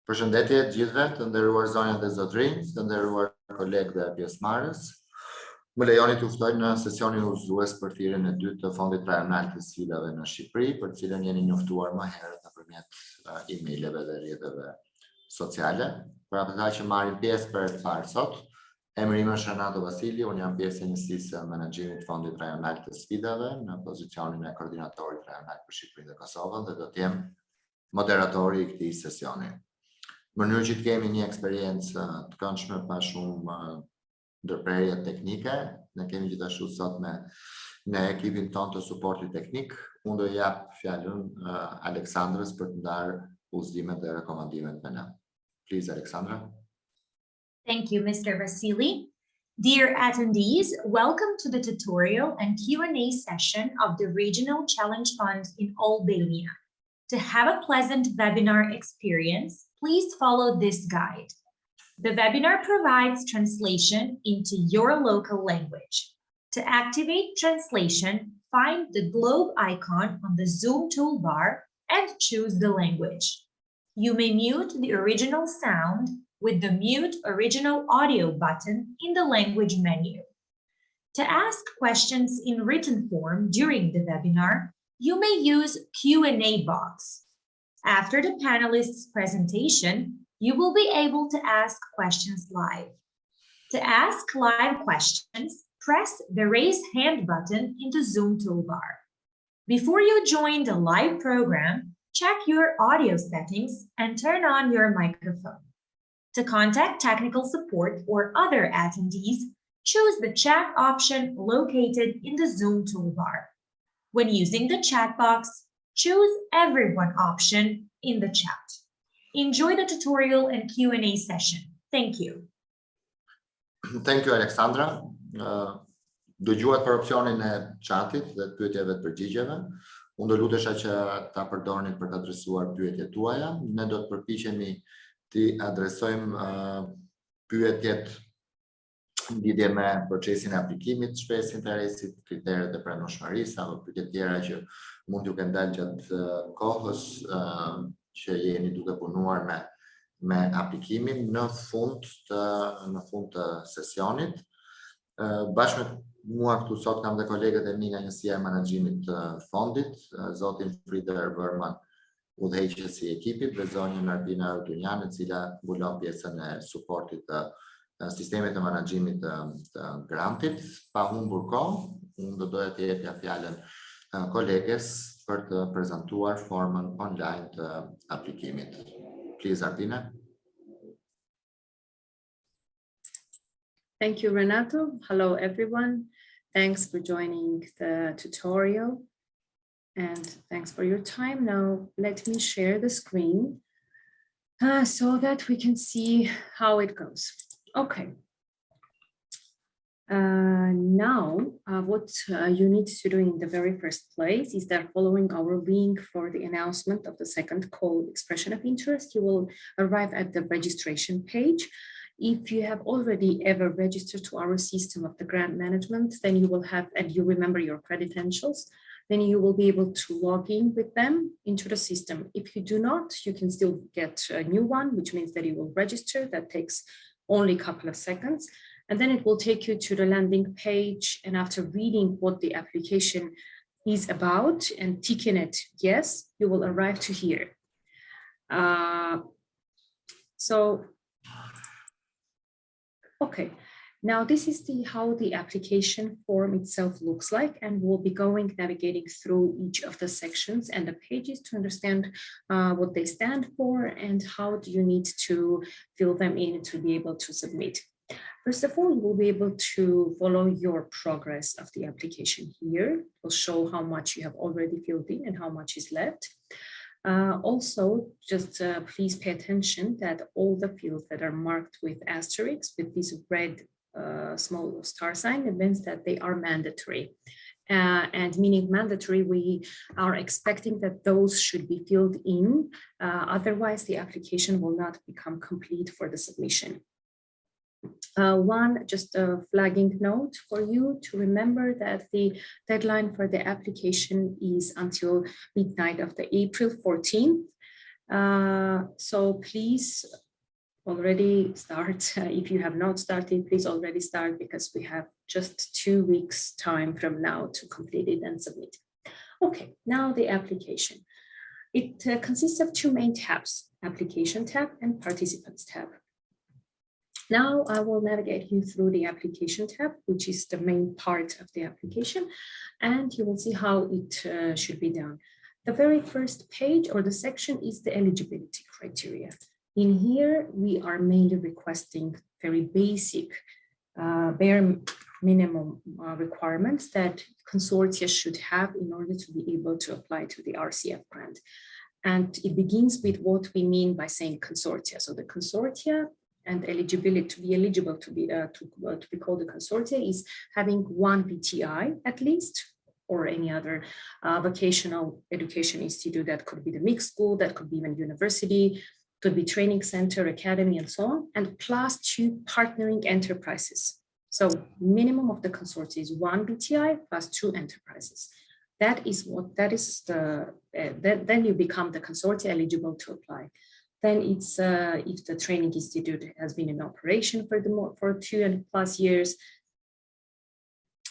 Përshëndetje të gjithëve, të nderuar zonja dhe zotrinj, të nderuar kolegë dhe pjesëmarrës. Më lejoni të ftoj në sesionin udhëzues për thirrjen e dytë të Fondit Rajonal të Sfidave në Shqipëri, për të cilën jeni njoftuar më herët nëpërmjet emaileve dhe rrjeteve sociale. Për ata që marrin pjesë për të parë sot, emri im është Renato Vasili, unë jam pjesë e njësisë së menaxhimit të Fondit Rajonal të Sfidave në pozicionin e koordinatorit rajonal për Shqipërinë dhe Kosovën dhe do të jem moderatori i këtij sesioni. Më mënyrë që të kemi një eksperiencë të këndshme pa shumë ndërprerje teknike, ne kemi gjithashtu sot me ekipin tonë të suportit teknik. Unë do jap fjalën Aleksandrës për të ndarë udhëzimet dhe rekomandimet me ne. Please, Alexandra. Thank you, Mr. Vasili. Dear attendees, welcome to the tutorial and Q&A session of the Regional Challenge Fund in Albania. To have a pleasant webinar experience, please follow this guide. The webinar provides translation into your local language. To activate translation, find the globe icon on the Zoom toolbar and choose the language. You may mute the original sound with the Mute Original Audio button in the language menu. To ask questions in written form during the webinar, you may use Q&A box. After the panelists' presentation, you will be able to ask questions live. To ask live questions, press the Raise Hand button in the Zoom toolbar. Before you join the live program, check your audio settings and turn on your microphone. To contact technical support or other attendees, choose the chat option located in the Zoom toolbar. When using the chat box, choose Everyone option in the chat. Enjoy the tutorial and Q&A session. Thank you. Thank you, Alexandra. Dëgjuat për opsionin e chatit dhe pyetjeve të përgjigjeve. Unë do lutesha që ta përdorni për të adresuar pyetjet tuaja. Ne do të përpiqemi të adresojmë pyetjet lidhje me procesin e aplikimit, shpresë interesit, kriteret e pranueshmërisë apo pyetje tjera që mund t'ju kenë dalë gjatë kohës që jeni duke punuar me aplikimin në fund të sesionit. Bashkë me mua këtu sot kam dhe kolegët e mi nga njësia e menaxhimit të fondit, zotin Frider Vërman, udhëheqësi i ekipit, dhe zonjën Arbina Rutunian, e cila mbulon pjesën e suportit të sistemit të menaxhimit të grantit. Pa humbur kohë, unë do doja të jepja fjalën koleges për të prezantuar formën online të aplikimit. Please, Arbina. Thank you, Renato. Hello, everyone. Thanks for joining the tutorial. And thanks for your time. Now, let me share the screen so that we can see how it goes. Okay. Now, what you need to do in the very first place is that following our link for the announcement of the second call expression of interest, you will arrive at the registration page. If you have already ever registered to our system of the grant management, then you will have, and you remember your credentials, then you will be able to log in with them into the system. If you do not, you can still get a new one, which means that you will register. That takes only a couple of seconds. And then it will take you to the landing page. And after reading what the application is about and ticking it yes, you will arrive to here. Okay, now this is how the application form itself looks like, and we'll be navigating through each of the sections and the pages to understand what they stand for and how do you need to fill them in to be able to submit. First of all, you will be able to follow your progress of the application here. It will show how much you have already filled in and how much is left. Also, just please pay attention that all the fields that are marked with asterisks with this red small star sign, it means that they are mandatory. And meaning mandatory, we are expecting that those should be filled in. Otherwise, the application will not become complete for the submission. Just a flagging note for you to remember that the deadline for the application is until midnight of the April 14th. So please already start. If you have not started, please already start, because we have just 2 weeks time from now to complete it and submit. Okay, now the application. It consists of 2 main tabs, application tab and participants tab. Now I will navigate you through the application tab, which is the main part of the application, and you will see how it should be done. The very first page or the section is the eligibility criteria. In here, we are mainly requesting very basic, bare minimum requirements that consortia should have in order to be able to apply to the RCF grant. And it begins with what we mean by saying consortia. So the consortia and eligibility, to be eligible to be called a consortia, is having 1 VTI at least, or any other vocational education institute. That could be the mixed school, that could be even university, could be training center, academy, and so on, and plus 2 partnering enterprises. So minimum of the consortia is 1 VTI plus 2 enterprises. That is what, that is the, then you become the consortia eligible to apply. Then it's if the training institute has been in operation for 2+ years,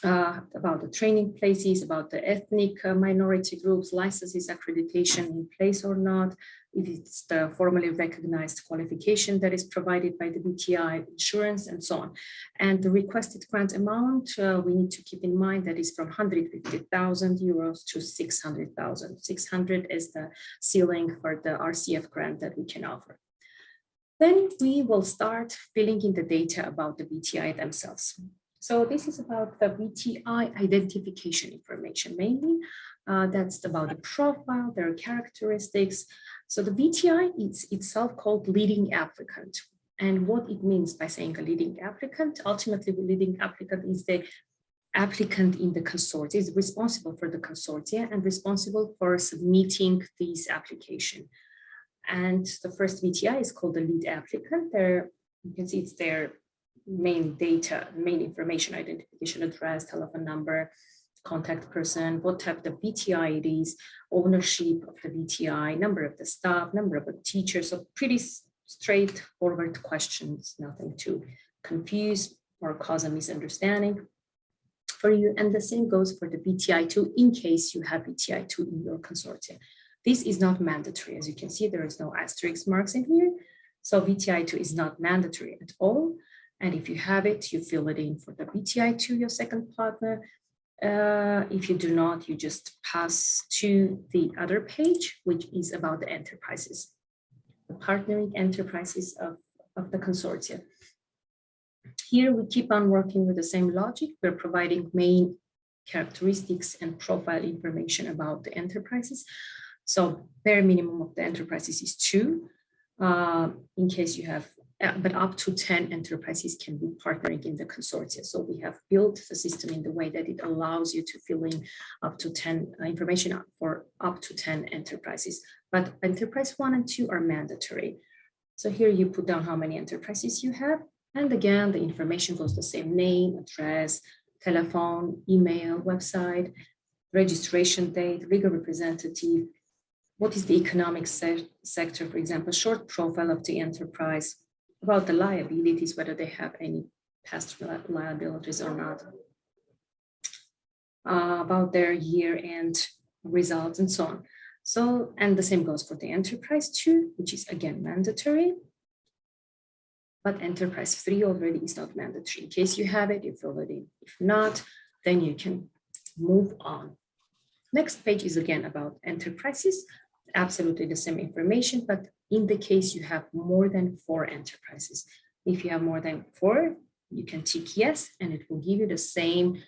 about the training places, about the ethnic minority groups, licenses, accreditation in place or not, if it's the formally recognized qualification that is provided by the VTI, insurance, and so on. And the requested grant amount, we need to keep in mind that is from 150,000 euros to 600,000. 600 is the ceiling for the RCF grant that we can offer. Then we will start filling in the data about the VTI themselves. So this is about the VTI identification information mainly. That's about the profile, their characteristics. So the VTI is itself called leading applicant. And what it means by saying a leading applicant, ultimately the leading applicant is the applicant in the consortia, is responsible for the consortia and responsible for submitting this application. And the first VTI is called the lead applicant. There, you can see it's their main data, main information, identification address, telephone number, contact person, what type of VTI it is, ownership of the VTI, number of the staff, number of the teachers. So pretty straightforward questions, nothing to confuse or cause a misunderstanding for you. And the same goes for the VTI2 in case you have VTI2 in your consortia. This is not mandatory. As you can see, there is no asterisk marks in here. So VTI2 is not mandatory at all. And if you have it, you fill it in for the VTI2, your second partner. If you do not, you just pass to the other page, which is about the enterprises, the partnering enterprises of the consortia. Here we keep on working with the same logic. We're providing main characteristics and profile information about the enterprises. So bare minimum of the enterprises is 2. In case you have, but up to 10 enterprises can be partnering in the consortia. So we have built the system in the way that it allows you to fill in up to 10 information for up to 10 enterprises. But enterprise 1 and 2 are mandatory. So here you put down how many enterprises you have. And again, the information goes the same: name, address, telephone, email, website, registration date, legal representative, what is the economic sector, for example, short profile of the enterprise, about the liabilities, whether they have any past liabilities or not, about their year-end results and so on. So, and the same goes for the enterprise 2, which is again mandatory. But enterprise 3 already is not mandatory. In case you have it, you fill it in. If not, then you can move on. Next page is again about enterprises. Absolutely the same information, but in the case you have more than 4 enterprises. If you have more than 4, you can tick yes, and it will give you the same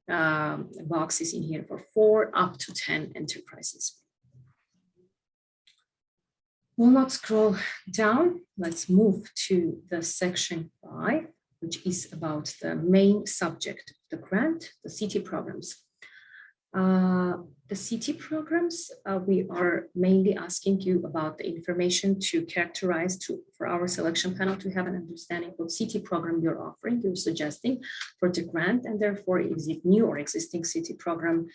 boxes in here for 4 up to 10 enterprises. We'll not scroll down. Let's move to the section 5, which is about the main subject of the grant, the city programs. The city programs, we are mainly asking you about the information to characterize for our selection panel to have an understanding what city program you're offering, you're suggesting for the grant, and therefore is it new or existing city program,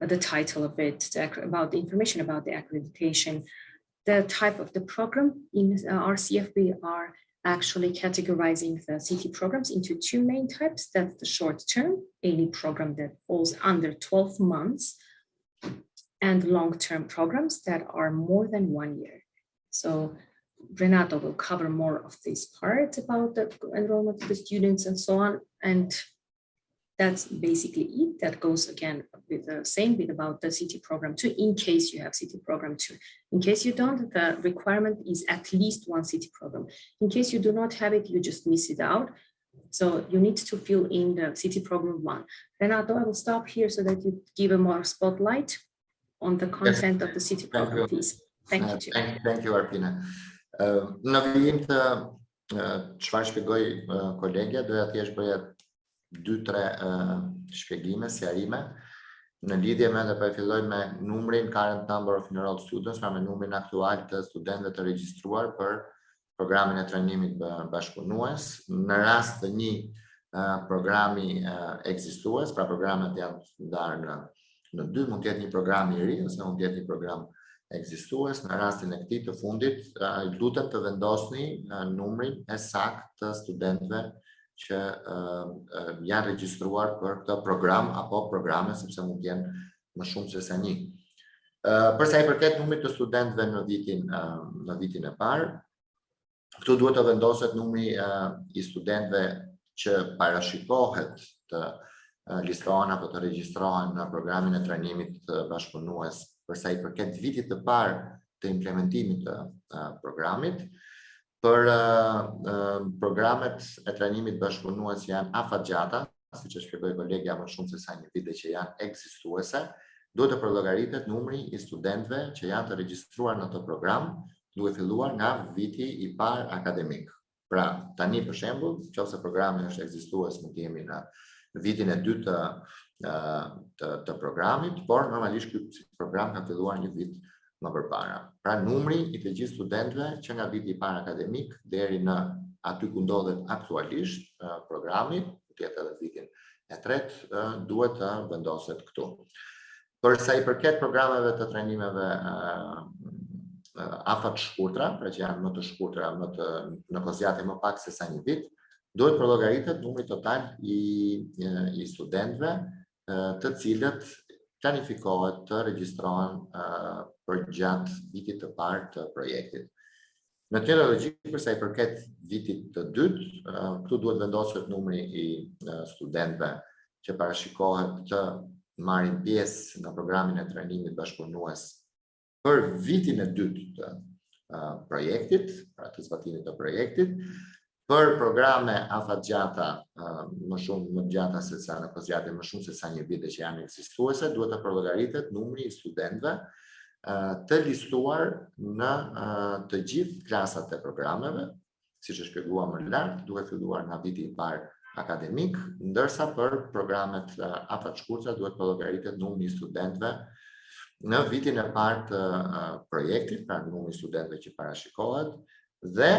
the title of it, about the information about the accreditation, the type of the program in RCF, we are actually categorizing the CT programs into two main types. That's the short-term EoI program that falls under 12 months and long-term programs that are more than 1 year. So Renato will cover more of this part about the enrollment of the students and so on. And that's basically it. That goes again with the same bit about the CT program 2, in case you have CT program 2. In case you don't, the requirement is at least one CT program. In case you do not have it, you just miss it out. So you need to fill in the CT program 1. Renato, I will stop here so that you give a more spotlight on the content of the CT program, please. Thank you. Thank you, Arpina. Në vijim të çfarë shpjegoj kolegja, doja thjesht bëja 2-3 shpjegime, sqarime në lidhje me, dhe po e filloj me numrin current number of enrolled students, pra me numrin aktual të studentëve të regjistruar për programin e trajnimit bashkëpunues. Në rast të një programi ekzistues, pra programet janë ndarë në 2, mund të jetë një program i ri ose mund të jetë një program ekzistues. Në rastin e këtij të fundit, lutem të vendosni numrin e saktë të studentëve që janë regjistruar për këtë program apo programe, sepse mund të jenë më shumë se sa një. Për sa i përket numrit të studentëve në vitin e parë, këtu duhet të vendoset numri i studentëve që parashikohet të listohen apo të regjistrohen në programin e trajnimit bashkëpunues për sa i përket vitit të parë të implementimit të programit. Për programet e trajnimit bashkëpunues janë afatgjata, siç e shpjegoi kolegja, më shumë se sa një vit që janë ekzistuese, duhet të përllogaritet numri i studentëve që janë të regjistruar në këtë program, duke filluar nga viti i parë akademik. Pra, tani për shembull, nëse programi është ekzistues, mund të jemi në vitin e 2 të programit, por normalisht ky program ka filluar një vit më përpara. Pra, numri i të gjithë studentëve që nga viti i parë akademik deri në aty ku ndodhet aktualisht programi, të jetë edhe vitin e tretë, duhet të vendoset këtu. Për sa i përket programeve të trajnimeve afat shkurtra, pra që janë më të shkurtra, në kozjate më pak se sa një vit, duhet përllogaritet numri total i studentëve të cilët planifikohet të regjistrohen për gjatë vitit të parë të projektit. Në tjetër logjik, për sa i përket vitit të dytë, këtu duhet vendoset numri i studentëve që parashikohet të marrin pjesë në programin e trajnimit bashkëpunues për vitin e dytë të projektit, pra të zbatimit të projektit. Për programe afatgjata më gjata se sa në kozjate më shumë se sa një vite që janë ekzistuese, duhet të përllogaritet numri i studentëve të listuar në të gjithë klasat e programeve, siç e shpjeguam më lart, duhet filluar nga viti i parë akademik, ndërsa për programet afatshkurtra duhet përllogaritet numri i studentëve në vitin e parë të projektit, pra numri i studentëve që parashikohet, dhe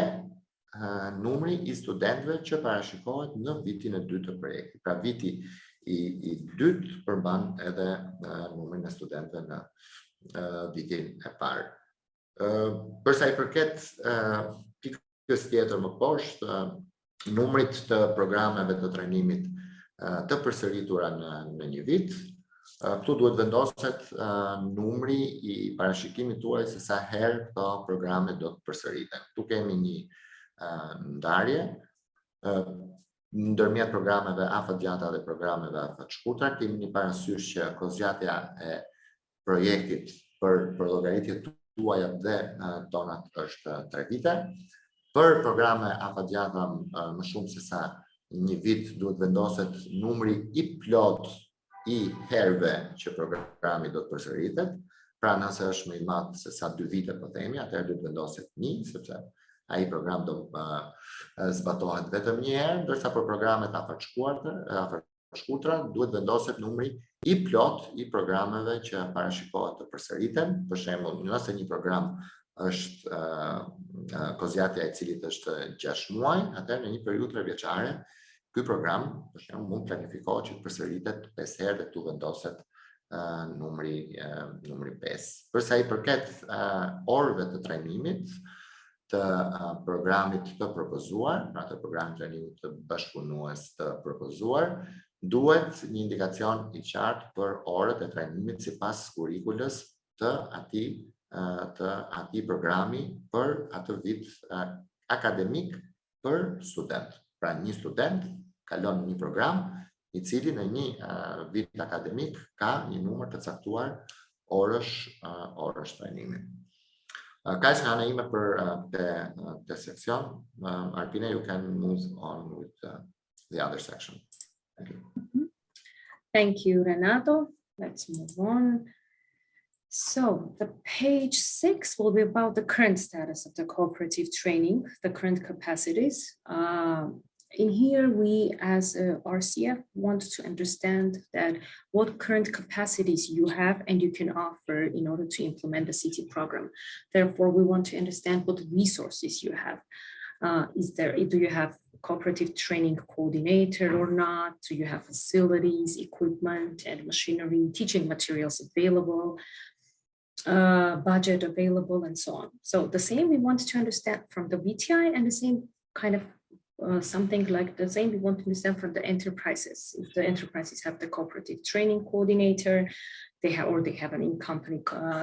numri i studentëve që parashikohet në vitin e dytë të projektit. Pra viti i dytë përmban edhe numrin e studentëve në vitin e parë. Për sa i përket pikës tjetër më poshtë, numrit të programeve të trajnimit të përsëritura në një vit, këtu duhet vendoset numri i parashikimit tuaj se sa herë këto programe do të përsëriten. Tu kemi një ndarje ndërmjet programeve afatgjata dhe programeve afatshkurtra. Kemi një parasysh që kozjatja e projektit për llogaritjet tuaja dhe tonat është 3 vite. Për programe afatgjata më shumë se sa një vit duhet vendoset numri i plot i herëve që programi do të përsëritet. Pra nëse është më i madh se sa 2 vite po themi, atëherë duhet vendoset 1, sepse ai program do zbatohet vetëm një herë, ndërsa për programet afatshkurtra duhet vendoset numri i plot i programeve që parashikohet të përsëriten. Për shembull, nëse një program është kozjatja e cilit është 6 muaj, atëherë në një periudhë 3 vjeçare, ky program, për shembull, mund planifikohet që të përsëritet 5 herë dhe këtu vendoset numri 5. Për sa I përket orëve të trajnimit të programit të propozuar, pra të programit të trajnimit të bashkëpunues të propozuar, duhet një indikacion I qartë për orët e trajnimit sipas kurikulës të atij programi për atë vit akademik për student. Pra një student kalon një program I cili në një vit akademik ka një numër të caktuar orësh trajnimi. Kaq nga ana ime për the seksion. Arpine, you can move on with the other section. Thank you. Thank you, Renato. Let's move on. So the page 6 will be about the current status of the cooperative training, the current capacities. In here, we as RCF want to understand that what current capacities you have and you can offer in order to implement the city program. Therefore, we want to understand what resources you have. Do you have cooperative training coordinator or not? Do you have facilities, equipment and machinery, teaching materials available, budget available, and so on? So the same we want to understand from the VTI, and the same kind of something like the same we want to understand from the enterprises. If the enterprises have the cooperative training coordinator, they have an in-company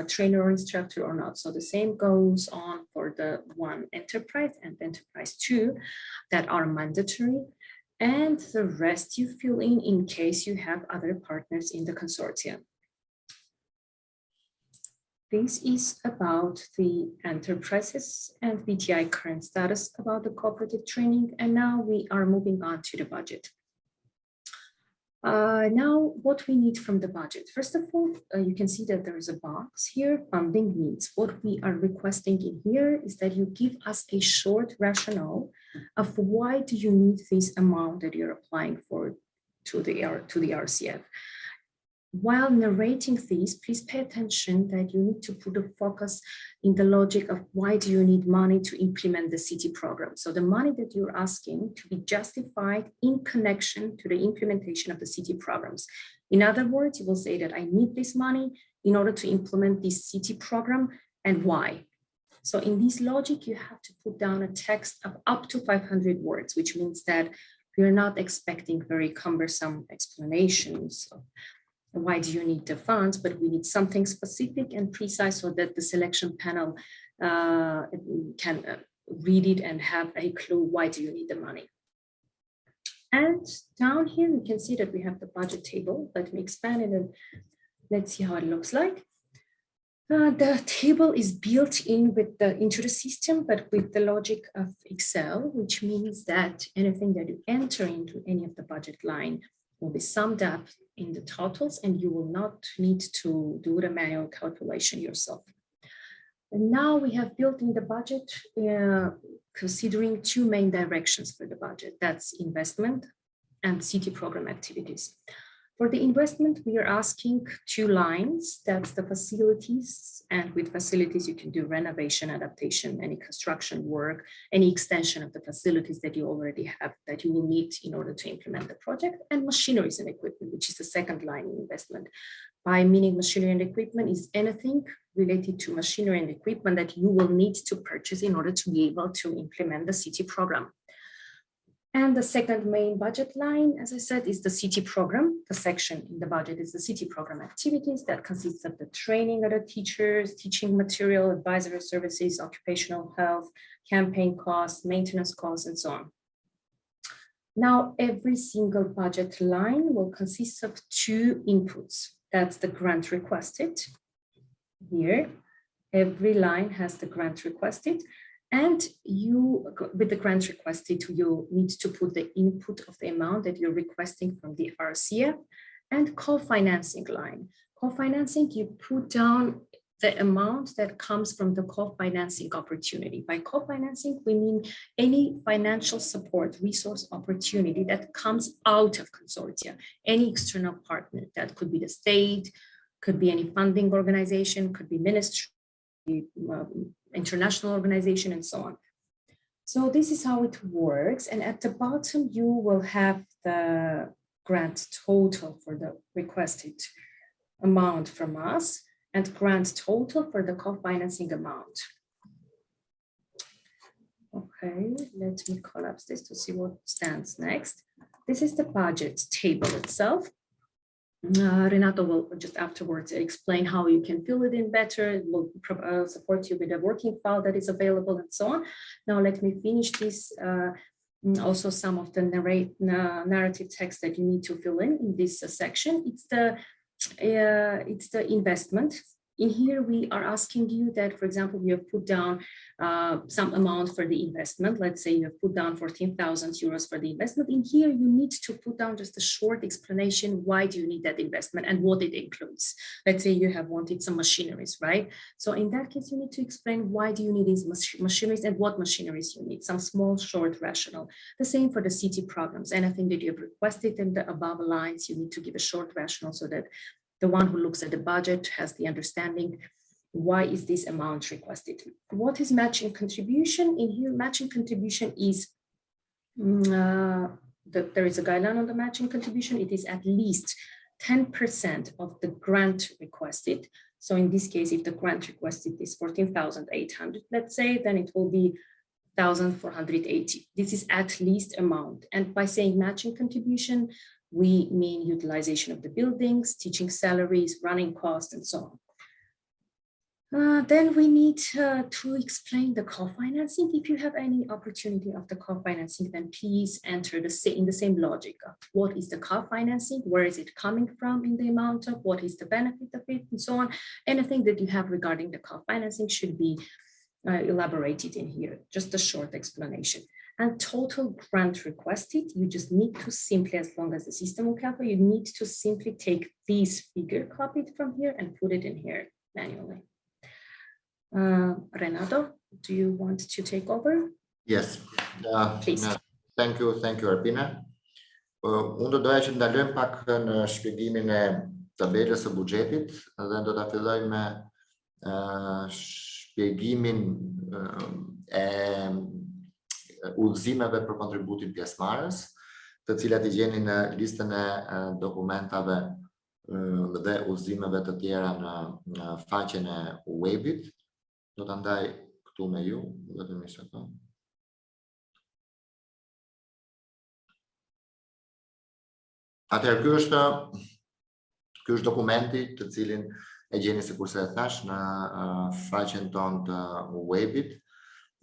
trainer or instructor or not. So the same goes on for the one enterprise and enterprise 2 that are mandatory, and the rest you fill in case you have other partners in the consortium. This is about the enterprises and VTI current status about the cooperative training. And now we are moving on to the budget. Now, what we need from the budget. First of all, you can see that there is a box here, funding needs. What we are requesting in here is that you give us a short rationale of why do you need this amount that you're applying for to the RCF. While narrating these, please pay attention that you need to put the focus in the logic of why do you need money to implement the city program. So the money that you're asking to be justified in connection to the implementation of the city programs. In other words, you will say that I need this money in order to implement this city program, and why. So in this logic, you have to put down a text of up to 500 words, which means that we're not expecting very cumbersome explanations of why do you need the funds, but we need something specific and precise so that the selection panel can read it and have a clue why do you need the money. And down here, you can see that we have the budget table. Let me expand it and let's see how it looks like. The table is built in into the system, but with the logic of Excel, which means that anything that you enter into any of the budget line will be summed up in the totals, and you will not need to do the manual calculation yourself. And now we have built in the budget, considering 2 main directions for the budget. That's investment and city program activities. For the investment, we are asking 2 lines. That's the facilities, and with facilities, you can do renovation, adaptation, any construction work, any extension of the facilities that you already have that you will need in order to implement the project, and machineries and equipment, which is the second line in investment. By meaning machinery and equipment is anything related to machinery and equipment that you will need to purchase in order to be able to implement the city program. And the second main budget line, as I said, is the city program. The section in the budget is the city program activities that consists of the training of the teachers, teaching material, advisory services, occupational health, campaign costs, maintenance costs, and so on. Now, every single budget line will consist of 2 inputs. That's the grant requested. Here, every line has the grant requested. And you, with the grant requested, you need to put the input of the amount that you're requesting from the RCF, and co-financing line. Co-financing, you put down the amount that comes from the co-financing opportunity. By co-financing, we mean any financial support, resource opportunity that comes out of consortia, any external partner. That could be the state, could be any funding organization, could be ministry, international organization, and so on. So this is how it works. And at the bottom, you will have the grant total for the requested amount from us and grant total for the co-financing amount. Okay, let me collapse this to see what stands next. This is the budget table itself. Renato will just afterwards explain how you can fill it in better. We'll support you with a working file that is available and so on. Now let me finish this. Also some of the narrative text that you need to fill in this section. It's the investment. In here, we are asking you that, for example, you have put down some amount for the investment. Let's say you have put down 14,000 euros for the investment. In here, you need to put down just a short explanation. Why do you need that investment and what it includes? Let's say you have wanted some machineries, right? So in that case, you need to explain why do you need these machineries and what machineries you need, some small, short rationale. The same for the city programs. Anything that you have requested in the above lines, you need to give a short rationale so that the one who looks at the budget has the understanding, why is this amount requested? What is matching contribution? In here, matching contribution is, there is a guideline on the matching contribution. It is at least 10% of the grant requested. So in this case, if the grant requested is 14,800, let's say, then it will be 1,480. This is at least amount. And by saying matching contribution, we mean utilization of the buildings, teaching salaries, running costs, and so on. Then we need to explain the co-financing. If you have any opportunity of the co-financing, then please enter in the same logic. What is the co-financing? Where is it coming from in the amount of? What is the benefit of it? And so on. Anything that you have regarding the co-financing should be elaborated in here. Just a short explanation. And total grant requested, you just need to simply, as long as the system will calculate, you need to simply take this figure copied from here and put it in here manually. Renato, do you want to take over? Yes. Please. Thank you, Arpina. Unë do doja që ndalojmë pak në shpjegimin e tabelës së buxhetit dhe do ta filloj me shpjegimin e udhëzimeve për kontributin pjesëmarrës, të cilat I gjeni në listën e dokumentave dhe udhëzimeve të tjera në faqen e webit. Do ta ndaj këtu me ju, vetëm një sekond. Atëherë ky është dokumenti të cilin e gjeni sikurse e thash në faqen tonë të webit,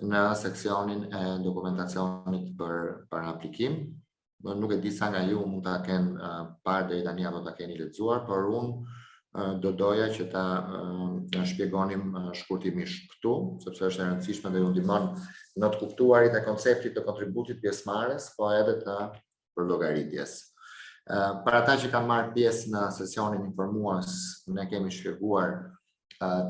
në seksionin e dokumentacionit për aplikim. Nuk e di sa nga ju mund ta kenë parë deri tani apo ta keni lexuar, por unë do doja që ta shpjegonim shkurtimisht këtu, sepse është e rëndësishme dhe ju ndihmon në të kuptuarit e konceptit të kontributit pjesëmarrës, po edhe të përllogaritjes. Për ata që kanë marrë pjesë në sesionin informues, ne kemi shpjeguar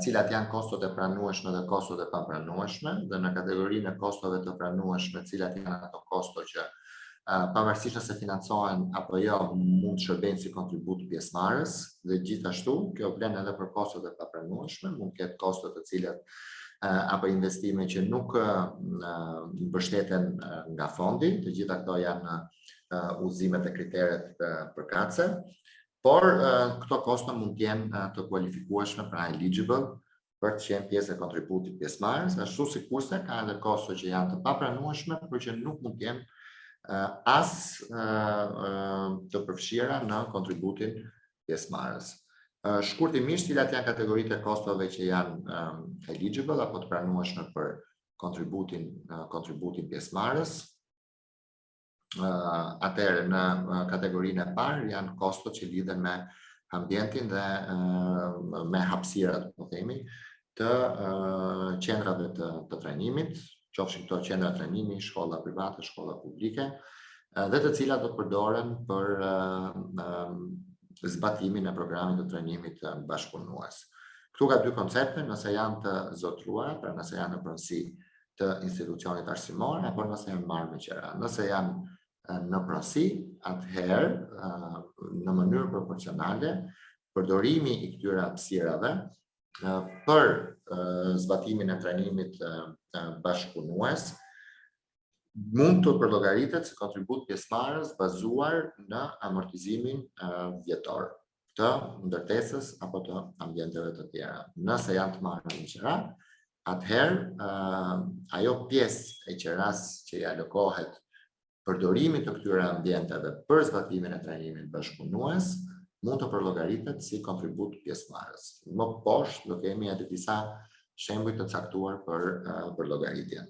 cilat janë kostot e pranueshme dhe kostot e papranueshme, dhe në kategorinë e kostove të pranueshme, cilat janë ato kosto që pavarësisht nëse financohen apo jo mund të shërbejnë si kontribut pjesëmarrës, dhe gjithashtu kjo vlen edhe për kostot e papranueshme, mund të ketë kosto të cilat apo investime që nuk mbështeten nga fondi, të gjitha këto janë udhëzimet e kriteret përkatëse. Por këto kosto mund të jenë të kualifikueshme, pra eligible, për të qenë pjesë e kontributit pjesëmarrës, ashtu sikurse ka edhe kosto që janë të papranueshme, por që nuk mund të jenë as të përfshira në kontributin pjesëmarrës. Shkurtimisht, cilat janë kategoritë e kostove që janë eligible apo të pranueshme për kontributin pjesëmarrës. Atëherë në kategorinë e parë janë kostot që lidhen me ambientin dhe me hapësirat, po themi, të qendrave të trajnimit, qofshin këto qendra trajnimi, shkolla private, shkolla publike, dhe të cilat do të përdoren për zbatimin e programit të trajnimit bashkëpunues. Këtu ka dy koncepte, nëse janë të zotruara, pra nëse janë në pronësi të institucionit arsimor, apo nëse janë marrë me qira. Nëse janë në pronësi, atëherë në mënyrë proporcionale, përdorimi I këtyre hapësirave për zbatimin e trajnimit bashkëpunues mund të përllogaritet si kontribut pjesëmarrës bazuar në amortizimin vjetor. të ndërtesës apo të ambienteve të tjera. Nëse janë të marrë në qera, atëherë ajo pjesë e qeras që i alokohet përdorimit të këtyre ambienteve për zbatimin e trajnimit bashkëpunues mund të përllogaritet si kontribut pjesëmarrës. Më poshtë do kemi edhe disa shembuj të caktuar për llogaritjen.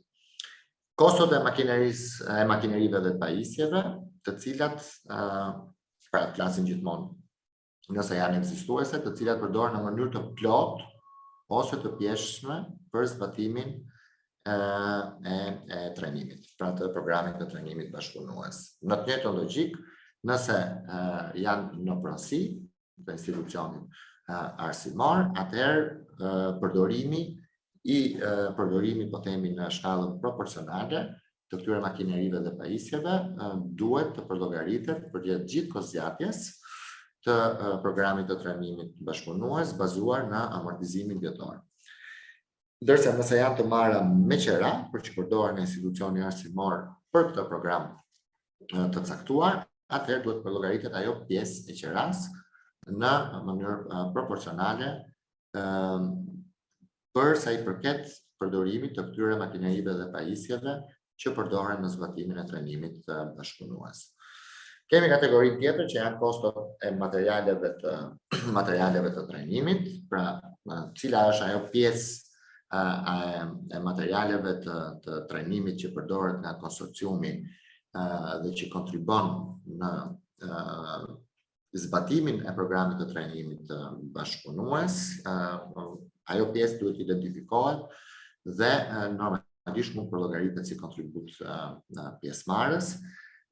Kostot e makinerive dhe të pajisjeve, të cilat pra flasin gjithmonë nëse janë ekzistuese, të cilat përdoren në mënyrë të plotë ose të pjesshme për zbatimin e trajnimit, pra të programit të trajnimit bashkëpunues. Në të njëjtën logjik, nëse janë në pronësi të institucionit arsimor, atëherë përdorimi po themi në shkallën proporcionale të këtyre makinerive dhe pajisjeve duhet të përllogaritet përgjatë gjithë kohëzgjatjes të programit të trajnimit bashkëpunues bazuar në amortizimin vjetor. Ndërsa nëse janë të marra me qera, për që përdoren në institucioni arsimor për këtë program të caktuar, atëherë duhet përllogaritet ajo pjesë e qeras në mënyrë proporcionale për sa i përket përdorimit të këtyre makinerive dhe pajisjeve që përdoren në zbatimin e trajnimit bashkëpunues. Kemi kategorinë tjetër që janë kostot e materialeve të trajnimit, pra cila është ajo pjesë e materialeve të trajnimit që përdoret nga konsorciumi dhe që kontribon në zbatimin e programit të trajnimit bashkëpunues. Ajo pjesë duhet identifikohet dhe normalisht mund përllogaritet si kontribut pjesëmarrës.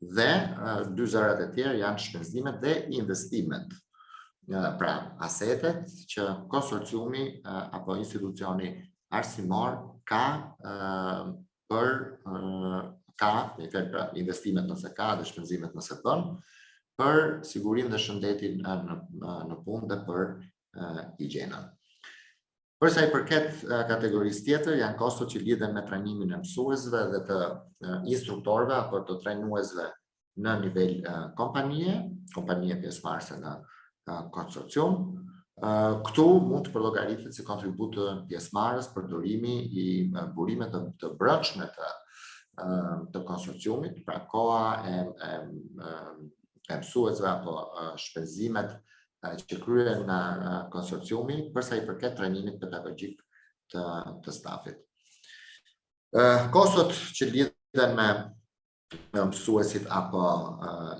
Dhe dy zërat e tjerë janë shpenzimet dhe investimet. Pra asetet që konsorciumi apo institucioni arsimor ka investimet nëse ka dhe shpenzimet nëse bën për sigurinë dhe shëndetin në punë dhe për higjienën. Përsa i përket kategorisë tjetër, janë kostot që lidhen me trajnimin e mësuesve dhe të instruktorëve apo të trajnuesve në nivel kompanie pjesëmarrëse në konsorcium. Këtu mund të përllogaritet si kontribut të pjesëmarrës përdorimi i burimeve të brendshme të konsorciumit, pra koha e mësuesve apo shpenzimet që kryen në konsorciumi përsa i përket trajnimit pedagogjik të stafit. Kostot që lidhen me mësuesit apo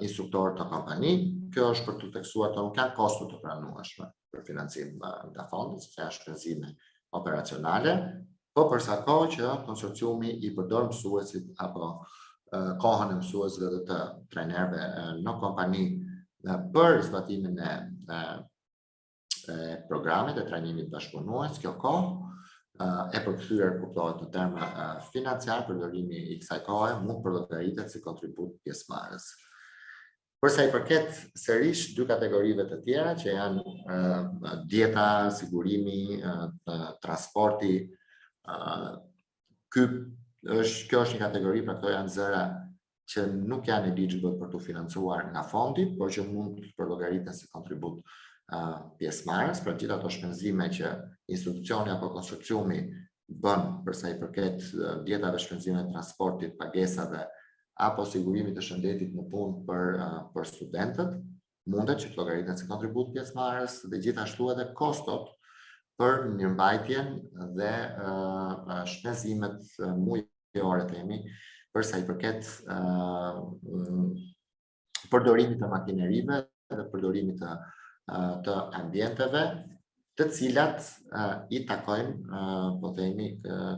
instruktorët të kompani, kjo është për të tekstuar të nuk janë kostot të pranueshme për financim nga fondi, sepse janë shpenzime operacionale, po përsa kohë që konsorciumi i përdor mësuesit apo kohën e mësuesve dhe të trajnerëve në kompani për zbatimin e programit e trajnimit bashkëpunues. Kjo kohë e përkthyer kuptohet në terma financiar, përdorimi i kësaj kohe mund përllogaritet si kontribut pjesëmarrës. Përsa i përket sërish dy kategorive të tjera që janë dieta, sigurimi, transporti, kjo është një kategori, pra këto janë zëra që nuk janë eligible për të financuar nga fondi, por që mund të përllogaritet si kontribut pjesëmarrës, për gjithë ato shpenzime që institucioni apo konsorciumi bën përsa i përket dietave, shpenzime transportit, pagesave apo sigurimit të shëndetit në punë për studentët, mundet që të llogaritet si kontribut pjesëmarrës dhe gjithashtu edhe kostot për mirëmbajtjen dhe shpenzimet mujore themi përsa i përket përdorimit të makinerive dhe përdorimit të ambienteve, të cilat i takojnë, po themi,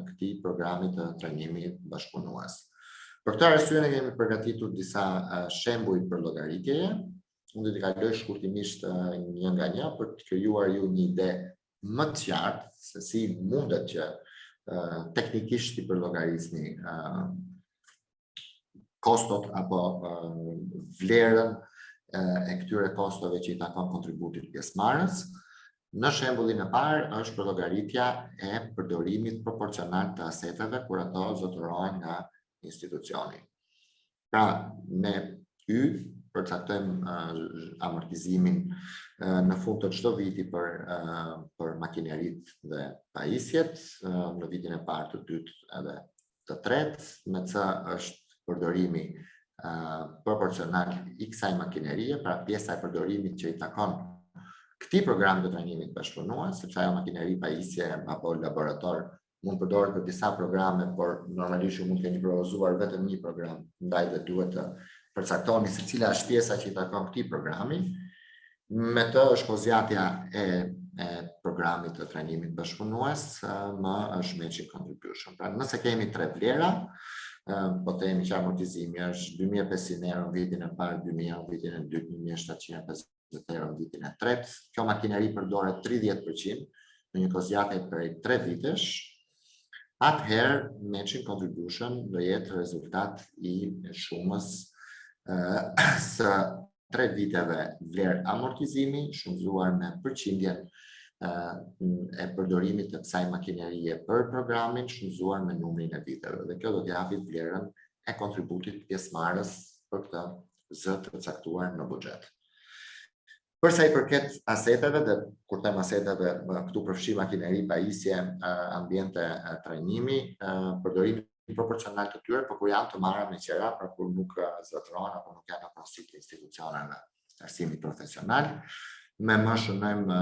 këtij programit të trajnimit bashkëpunues. Për këtë arsye ne kemi përgatitur disa shembuj për llogaritjeje. Unë do t'i kaloj shkurtimisht një nga një për të krijuar ju një ide më të qartë se si mundet që teknikisht i përllogarisni kostot apo vlerën e këtyre kostove që i takon kontributit pjesëmarrës. Në shembullin e parë është përllogaritja e përdorimit proporcional të aseteve kur ato zotërohen nga institucioni. Pra, me Y përcaktojmë amortizimin në fund të çdo viti për makineritë dhe pajisjet, në vitin e parë, të dytë edhe të tretë, me që është përdorimi proporcional i kësaj makinerie, pra pjesa e përdorimit që i takon këtij programi të trajnimit bashkëpunues, sepse ajo makineri, pajisje apo laborator mund përdoret për disa programe, por normalisht ju mund të keni propozuar vetëm një program, ndaj dhe duhet të përcaktoni se cila është pjesa që i takon këtij programi. Me të është kozjatja e programit të trajnimit bashkëpunues, më është matching contribution. Pra nëse kemi 3 vlera, po themi që amortizimi është 2500 euro në vitin e parë, 2000 euro në vitin e dytë, 1750 euro në vitin e tretë, kjo makineri përdoret 30% në një kozjate për 3 vitesh, atëherë matching contribution do jetë rezultat i shumës së 3 viteve vlerë amortizimi, shumëzuar me përqindjen e përdorimit të kësaj makinerie për programin, shumëzuar me numrin e viteve. Dhe kjo do t'japi vlerën e kontributit pjesëmarrës për këtë zë të caktuar në buxhet. Përsa i përket aseteve, dhe kur them aseteve, këtu përfshi makineri, pajisje, ambiente trajnimi, përdorimi proporcional të tyre, por kur janë të marra me qera, pra kur nuk zotëron apo nuk janë aprosit të institucioneve të arsimit profesional, me më shënojmë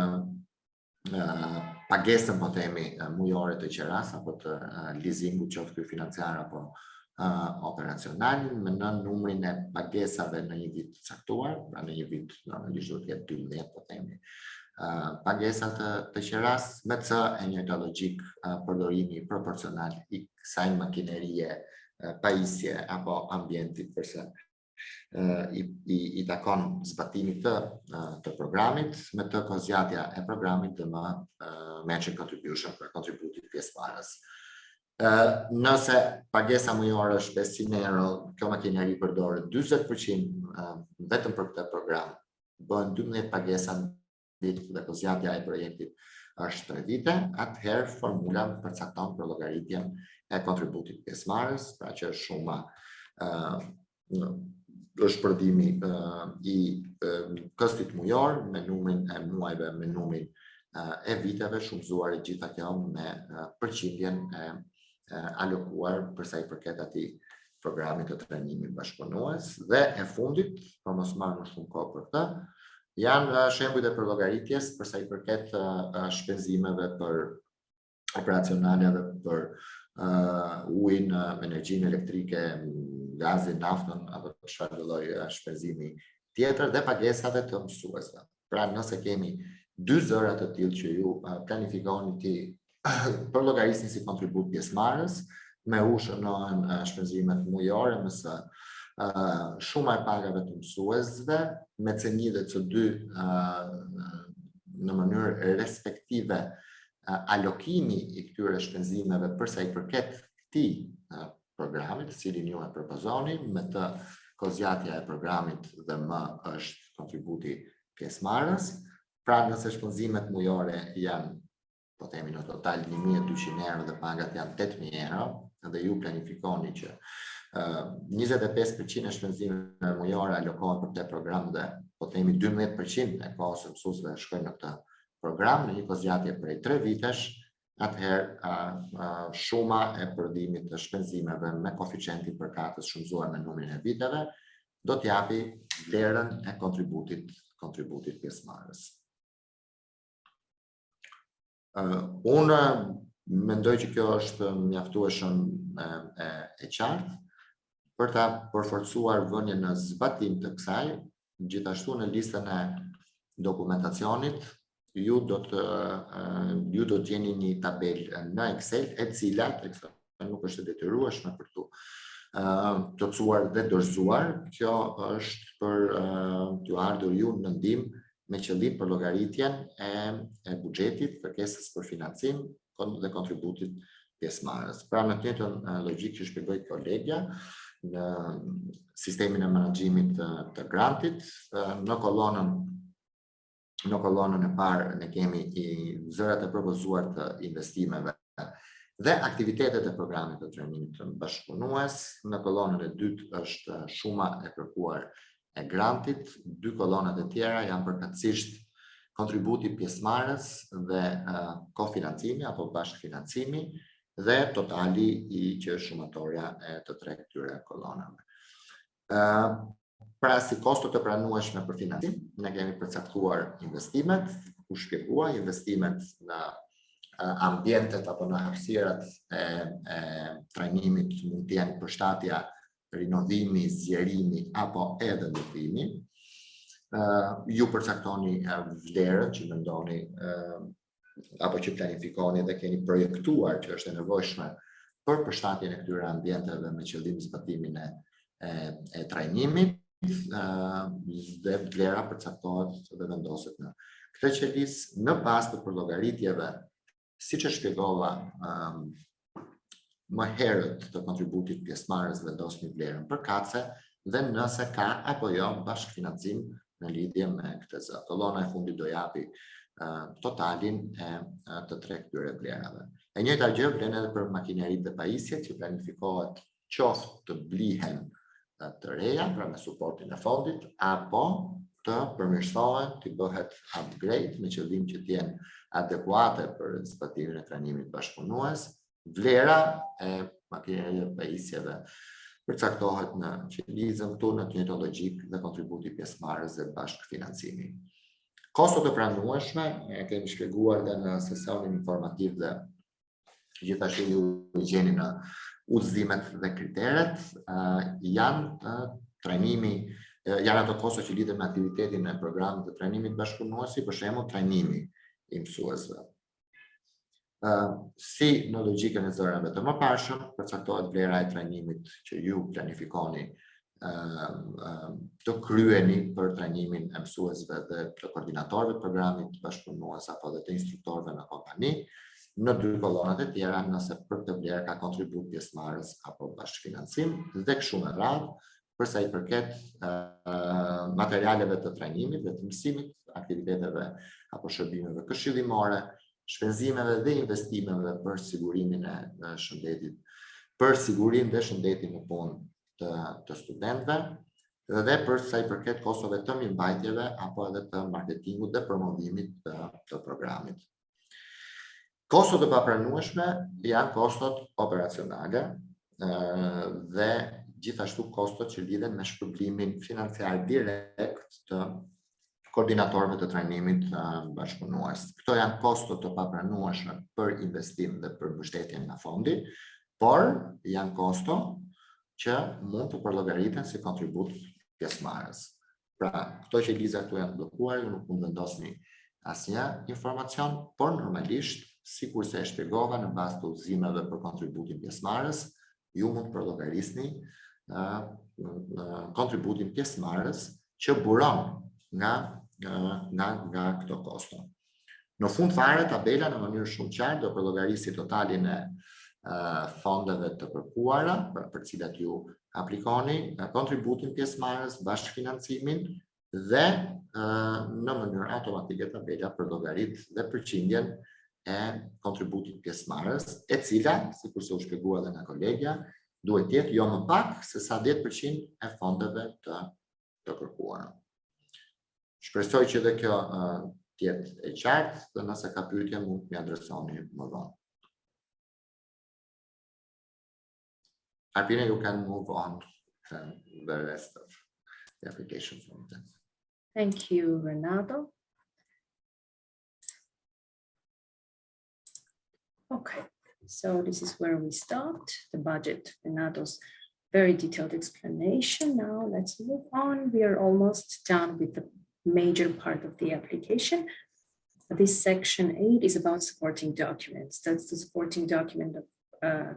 pagesën, po themi, mujore të qeras, apo të leasingu qoftë ky financiar apo operacional, me në numrin e pagesave në një vit caktuar, pra në një vit normalisht do të jetë 12, po themi, pagesat të qeras, me që e njëjta logjik përdorimi proporcional i kësaj makinerie, pajisje apo ambientit përse i takon zbatimit të programit, me të kozjatja e programit dhe më matching contribution për kontributit pjesëmarrës. Nëse pagesa mujore është 500 euro, kjo makineri përdoret 40% vetëm për këtë program, bëhen 12 pagesa në vit dhe kozjatja e projektit është 3 vite, atëherë formula përcakton për llogaritjen e kontributit pjesëmarrës, pra që është shuma është përdimi i kostit mujor me numrin e muajve, me numrin e viteve, shumëzuar e gjitha kjo me përqindjen e alokuar përsa i përket atij programit të trajnimit bashkëpunues. Dhe e fundit, për mos marrë më shumë kohë për këtë, janë shembujt e përllogaritjes përsa i përket shpenzimeve për operacionale për ujin, energjinë elektrike, gazin, naftën, apo çfarë lloj shpenzimi tjetër, dhe pagesave të mësuesve. Pra nëse kemi 2 zëra të tillë që ju planifikoni ti përllogarisni si kontribut pjesëmarrës, me u shënohen shpenzimet mujore, mëse shuma e pagave të mësuesve, me C1 dhe C2 në mënyrë respektive alokimi i këtyre shpenzimeve përsa i përket këtij programit, cilin ju e propozoni, me të kozjatja e programit dhe më është kontributi pjesëmarrës. Pra nëse shpenzimet mujore janë, po themi në total 1200 euro dhe pagat janë 8000 euro, dhe ju planifikoni që 25% e shpenzimeve mujore alokohen për këtë program dhe po themi 12% e kohës së mësuesve shkojnë në këtë program në një kozjatje prej 3 vitesh, atëherë shuma e përdimit të shpenzimeve me koeficientin përkatës shumëzuar me numrin e viteve do t'japi vlerën e kontributit pjesëmarrës. Unë mendoj që kjo është mjaftueshëm e qartë për ta përforcuar vënien në zbatim të kësaj. Gjithashtu në listën e dokumentacionit ju do të gjeni një tabelë në Excel e cila nuk është e detyrueshme për tu plotësuar dhe dorëzuar. Kjo është për t'ju ardhur ju në ndihmë me qëllim për llogaritjen e buxhetit, kërkesës për financim dhe kontributit pjesëmarrës. Pra në të njëjtën logjikë që shpjegoi kolegja, në sistemin e menaxhimit të grantit, në kolonën e parë ne kemi zërat e propozuar të investimeve dhe aktivitetet e programit të trajnimit të bashkëpunues. Në kolonën e dytë është shuma e kërkuar e grantit. Dy kolonat e tjera janë përkatësisht kontributi pjesëmarrës dhe kofinancimi apo bashkëfinancimi dhe totali që është shumëtorja e të tre këtyre kolonave. Pra si kostot e pranueshme për financim, ne kemi përcaktuar investimet, u shpjegua investimet në ambientet apo në hapësirat e trajnimit mund të jenë përshtatja, rinovimi, zgjerimi apo edhe ndërtimi. Ju përcaktoni vlerën që mendoni apo që planifikoni dhe keni projektuar që është e nevojshme për përshtatjen e këtyre ambienteve me qëllim zbatimin e trajnimit, dhe vlera përcaktohet dhe vendoset në këtë qelisë në bazë të përllogaritjeve, siç e shpjegova më herët, të kontributit pjesëmarrës vendos një vlerën përkatëse dhe nëse ka apo jo bashkëfinancim në lidhje me këtë zë. Kolona e fundit do japi totalin e të tre këtyre vlerave. E njëjta gjë vlen edhe për makineritë dhe pajisjet që planifikohet qoftë të blihen të reja, pra me suportin e fondit, apo të përmirësohen, të bëhet upgrade me qëllim që t'jenë adekuate për zbatimin e trajnimit bashkëpunues. Vlera e makinerive dhe pajisjeve përcaktohet në qelizën këtu në të njëjtën logjikë dhe kontributi pjesëmarrës dhe bashkëfinancimi. Kostot e pranueshme e kemi shpjeguar dhe në sesionin informativ dhe gjithashtu ju gjeni në udhëzimet dhe kriteret, janë trajnimi, janë ato kosto që lidhen me aktivitetin e programit të trajnimit bashkëpunuesi, për shembull trajnimi i mësuesve. Si në logjikën e zërave të mëparshëm, përcaktohet vlera e trajnimit që ju planifikoni të kryeni për trajnimin e mësuesve dhe të koordinatorëve të programit bashkëpunues apo dhe të instruktorëve në kompani, në dy kolonat e tjera nëse për të vlerë ka kontribut pjesëmarrës apo bashkëfinancim dhe kështu me radhë për sa i përket materialeve të trajnimit dhe të mësimit, aktiviteteve apo shërbimeve këshillimore, shpenzimeve dhe investimeve për sigurimin e shëndetit, për sigurinë dhe shëndetin në punë të studentëve dhe për sa i përket kostove të mirëmbajtjeve apo edhe të marketingut dhe promovimit të programit. Kostot e papranueshme janë kostot operacionale dhe gjithashtu kostot që lidhen me shpërblimin financiar direkt të koordinatorëve të trajnimit bashkëpunues. Këto janë kostot të papranueshme për investim dhe për mbështetjen nga fondi, por janë kosto që mund të përllogariten si kontribut pjesëmarrës. Pra, këto që liza këtu janë bllokuar, ju nuk mund vendosni asnjë informacion, por normalisht sikur se e shpjegova në bazë të udhëzimeve për kontributin pjesëmarrës, ju mund të përllogarisni kontributin pjesëmarrës që buron nga këto kosto. Në fund fare, tabela në mënyrë shumë qartë do përllogarisë totalin e fondeve të kërkuara, për cilat ju aplikoni, kontributin pjesëmarrës, bashkëfinancimin dhe në mënyrë automatike tabela përllogarit dhe përqindjen e kontributit pjesëmarrës, e cila, sikur se u shpjegua edhe nga kolegja, duhet të jetë jo më pak se sa 10% e fondeve të kërkuara. Shpresoj që edhe kjo të jetë e qartë dhe nëse ka pyetje mund të më adresoni më vonë. Arpine, you can move on to the rest of the application form. Thank you, Renato. Okay, so this is where we stopped, the budget, Renato's very detailed explanation. Now let's move on. We are almost done with the major part of the application. This section 8 is about supporting documents. That's the supporting document of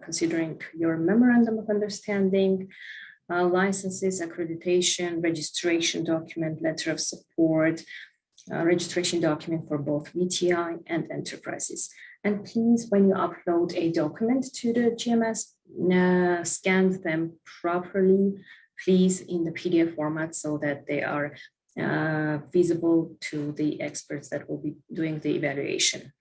considering your memorandum of understanding, licenses, accreditation, registration document, letter of support, registration document for both VTI and enterprises. And please, when you upload a document to the GMS, scan them properly, please, in the PDF format so that they are visible to the experts that will be doing the evaluation.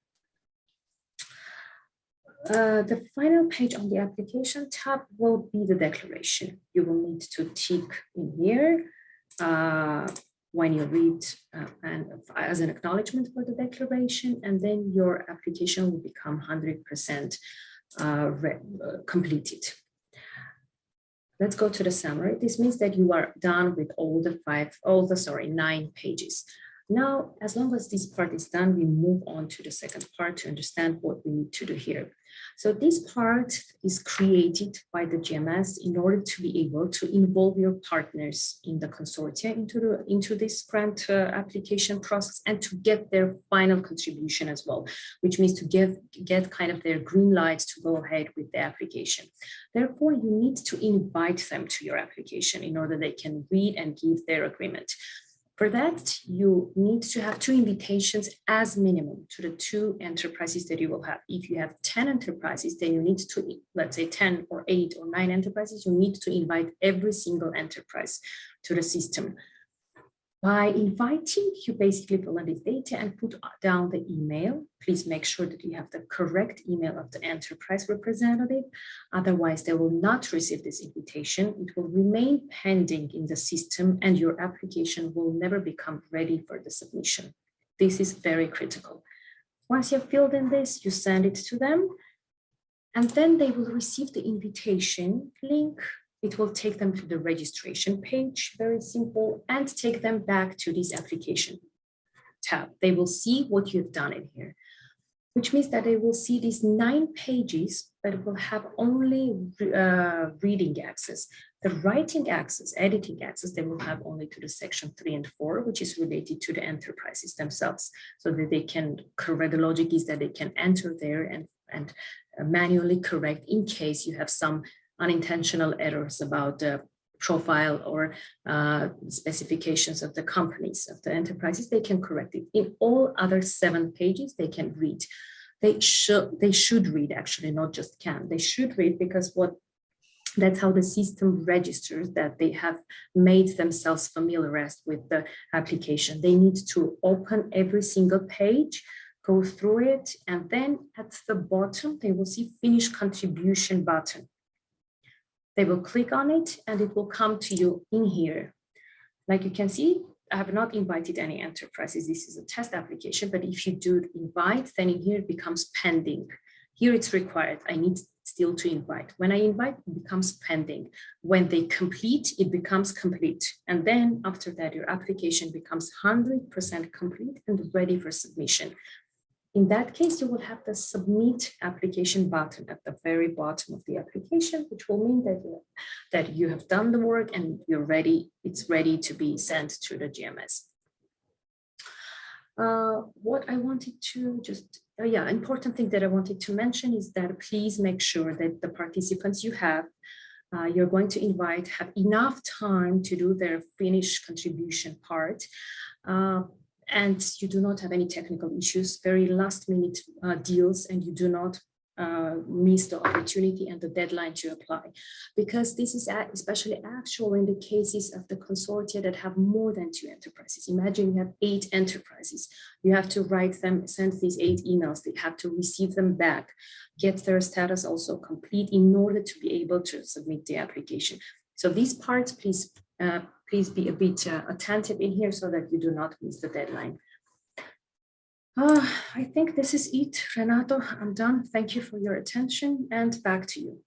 The final page on the application tab will be the declaration. You will need to tick in here when you read and as an acknowledgement for the declaration, and then your application will become 100% completed. Let's go to the summary. This means that you are done with all the 9 pages. Now, as long as this part is done, we move on to the second part to understand what we need to do here. So this part is created by the GMS in order to be able to involve your partners in the consortia into this grant application process and to get their final contribution as well, which means to get kind of their green lights to go ahead with the application. Therefore, you need to invite them to your application in order they can read and give their agreement. For that, you need to have 2 invitations as minimum to the 2 enterprises that you will have. If you have 10 enterprises, then you need to, let's say 10 or 8 or 9 enterprises, you need to invite every single enterprise to the system. By inviting, you basically fill in this data and put down the email. Please make sure that you have the correct email of the enterprise representative. Otherwise, they will not receive this invitation. It will remain pending in the system and your application will never become ready for the submission. This is very critical. Once you've filled in this, you send it to them and then they will receive the invitation link. It will take them to the registration page, very simple, and take them back to this application tab. They will see what you've done in here, which means that they will see these 9 pages, but will have only reading access. The writing access, editing access, they will have only to the section 3 and 4, which is related to the enterprises themselves, so that they can correct. The logic is that they can enter there and manually correct in case you have some unintentional errors about the profile or specifications of the companies, of the enterprises. They can correct it. In all other 7 pages, they can read. They should read, actually, not just can. They should read, because that's how the system registers that they have made themselves familiarized with the application. They need to open every single page, go through it, and then at the bottom, they will see Finish Contribution button. They will click on it and it will come to you in here. Like you can see, I have not invited any enterprises. This is a test application, but if you do invite, then in here it becomes pending. Here it's required. I need still to invite. When I invite, it becomes pending. When they complete, it becomes complete. And then after that, your application becomes 100% complete and ready for submission. In that case, you will have the submit application button at the very bottom of the application, which will mean that you have done the work and you're ready. It's ready to be sent to the GMS. What I wanted to important thing that I wanted to mention is that please make sure that the participants you have, you're going to invite, have enough time to do their Finish contribution part. And you do not have any technical issues, very last minute deals, and you do not miss the opportunity and the deadline to apply. Because this is especially actual in the cases of the consortia that have more than 2 enterprises. Imagine you have 8 enterprises. You have to write them, send these 8 emails. They have to receive them back, get their status also complete in order to be able to submit the application. So these parts, please be a bit attentive in here so that you do not miss the deadline. I think this is it, Renato. I'm done. Thank you for your attention and back to you.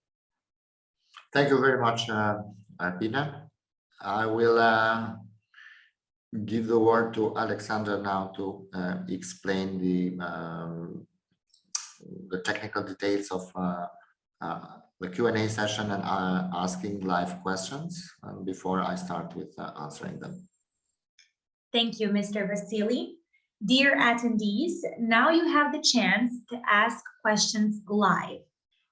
Thank you very much, Arpina. I will give the word to Alexandra now to explain the technical details of the Q&A session and asking live questions before I start with answering them. Thank you, Mr. Vasily. Dear attendees, now you have the chance to ask questions live.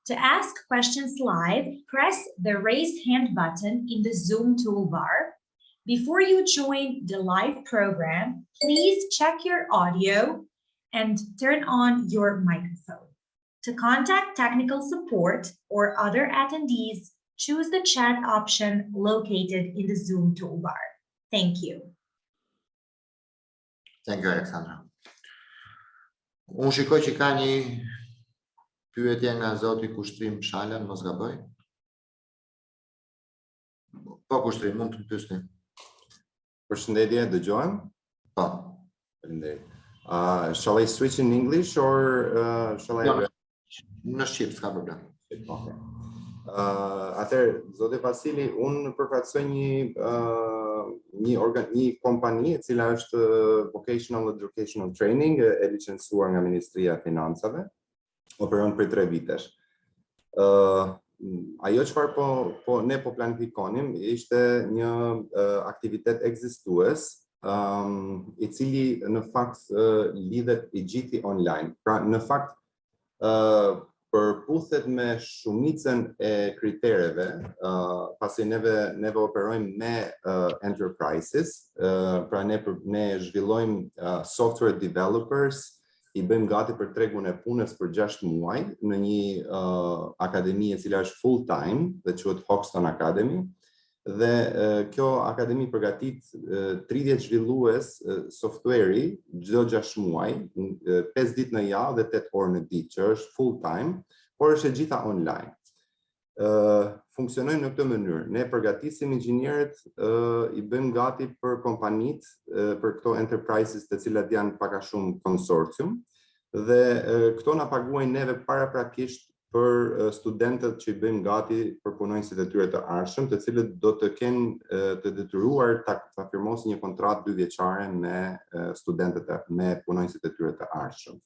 To ask questions live, press the raise hand button in the Zoom toolbar. Before you join the live program, please check your audio and turn on your microphone. To contact technical support or other attendees, choose the chat option located in the Zoom toolbar. Thank you. Thank you, Alexandra. Unë shikoj që ka një pyetje nga zoti Kushtrim Shalën, mos gaboj. Po Kushtrim, mund të pyesni. Përshëndetje, dëgjohem? Po. Faleminderit. Shall I switch in English or shall I? Jo, në shqip, s'ka problem. Okay. Atëherë, zote Vasili, unë përfaqësoj një kompani e cila është Vocational Educational Training e licencuar nga Ministria e Financave, operon për 3 vitesh. Ajo çfarë ne planifikonim ishte një aktivitet ekzistues, i cili në fakt lidhet i gjithi online. Pra në fakt përputhet me shumicën e kritereve, pasi neve operojmë me enterprises, pra ne zhvillojmë software developers, i bëjmë gati për tregun e punës për 6 muaj në një akademi e cila është full time dhe quhet Hoxton Academy, dhe kjo akademi përgatit 30 zhvillues software-i çdo 6 muaj, 5 ditë në javë dhe 8 orë në ditë, që është full time, por është e gjitha online. Funksionojnë në këtë mënyrë. Ne përgatisim inxhinierët, i bëjmë gati për kompanitë, për këto enterprises të cilat janë pak a shumë konsorcium, dhe këto na paguajnë neve paraprakisht për studentët që i bëjmë gati për punonjësit e tyre të ardhshëm, të cilët do të kenë të detyruar ta firmosin një kontratë 2 vjeçare me studentët, me punonjësit e tyre të ardhshëm.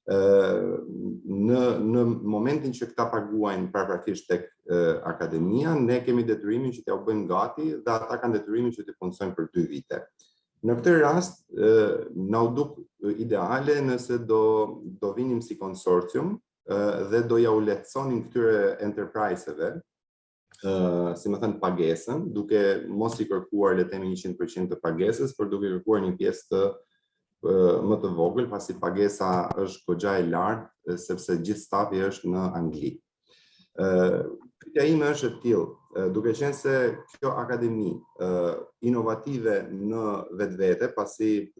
Në momentin që këta paguajnë paraprakisht tek akademia, ne kemi detyrimin që t'ja u bëjmë gati dhe ata kanë detyrimin që të punojnë për 2 vite. Në këtë rast, na u duk ideale nëse do vinim si konsorcium dhe do ja u lehtësonin këtyre enterprise-eve, si më thënë, pagesën, duke mos i kërkuar le të themi 100% të pagesës, por duke kërkuar një pjesë të më të vogël, pasi pagesa është goxha e lartë, sepse gjithë stafi është në Angli. Pyetja ime është e tillë, duke qenë se kjo akademi inovative në vetvete, pasi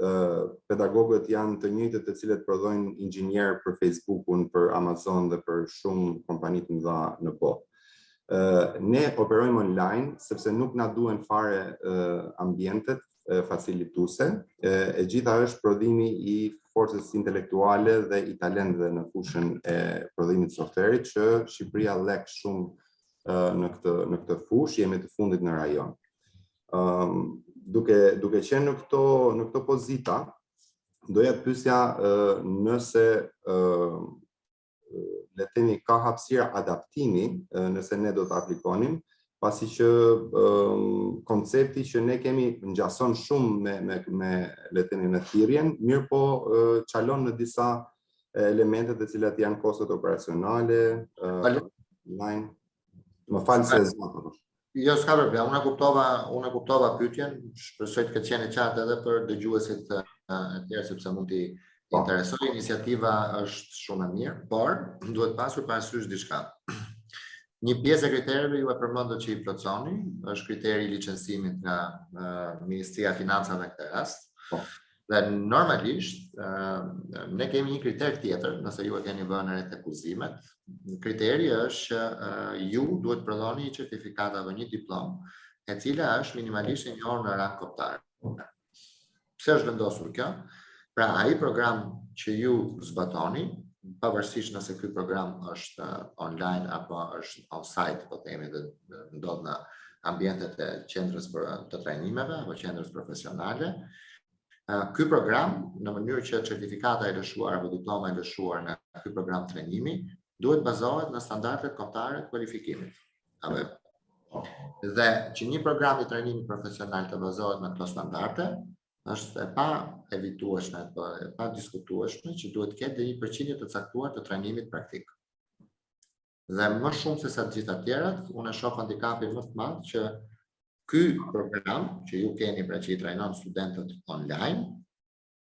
pedagogët janë të njëjtët të cilët prodhojnë inxhinier për Facebookun, për Amazon dhe për shumë kompani të mëdha në botë. Ne operojmë online sepse nuk na duhen fare ambientet facilituese, e gjitha është prodhimi i forcës intelektuale dhe i talentëve në fushën e prodhimit softverit, që Shqipëria lek shumë në këtë fushë, jemi të fundit në rajon. Duke qenë në këto pozita, doja të pyesja nëse le të themi ka hapësira adaptimi nëse ne do të aplikonim, pasi që koncepti që ne kemi ngjason shumë me le të themi me thirrjen, mirë po çalon në disa elemente të cilat janë kostot operacionale, online. Më falë se zgjatova. Jo, s'ka problem, unë kuptova pyetjen, shpresoj të ketë qenë qartë edhe për dëgjuesit e tjerë, sepse mund t'i interesoj. Iniciativa është shumë e mirë, por duhet pasur parasysh diçka. Një pjesë e kritereve ju e përmendët që i plotësoni, është kriteri i licencimit nga Ministria e Financave në këtë rast. Dhe normalisht ne kemi një kriter tjetër, nëse ju e keni vënë re tek kuzimet. Kriteri është që ju duhet prodhoni një certifikat apo një diplomë, e cila është minimalisht një orë në rang kombëtar. Pse është vendosur kjo? Pra ai program që ju zbatoni, pavarësisht nëse ky program është online apo është on-site, po themi, dhe ndodh në ambientet e qendrës të trajnimeve apo qendrës profesionale, ky program, në mënyrë që certifikata e lëshuar apo diploma e lëshuar nga ky program trajnimi, duhet bazohet në standardet kombëtare të kualifikimit. Dhe që një program i trajnimit profesional të bazohet në këto standarde, është e pa evitueshme, e pa diskutueshme që duhet të ketë një përqindje të caktuar të trajnimit praktik. Dhe më shumë se sa të gjitha tjerat, unë e shoh handikapin më të madh që ky program që ju keni, pra që i trajnon studentët online,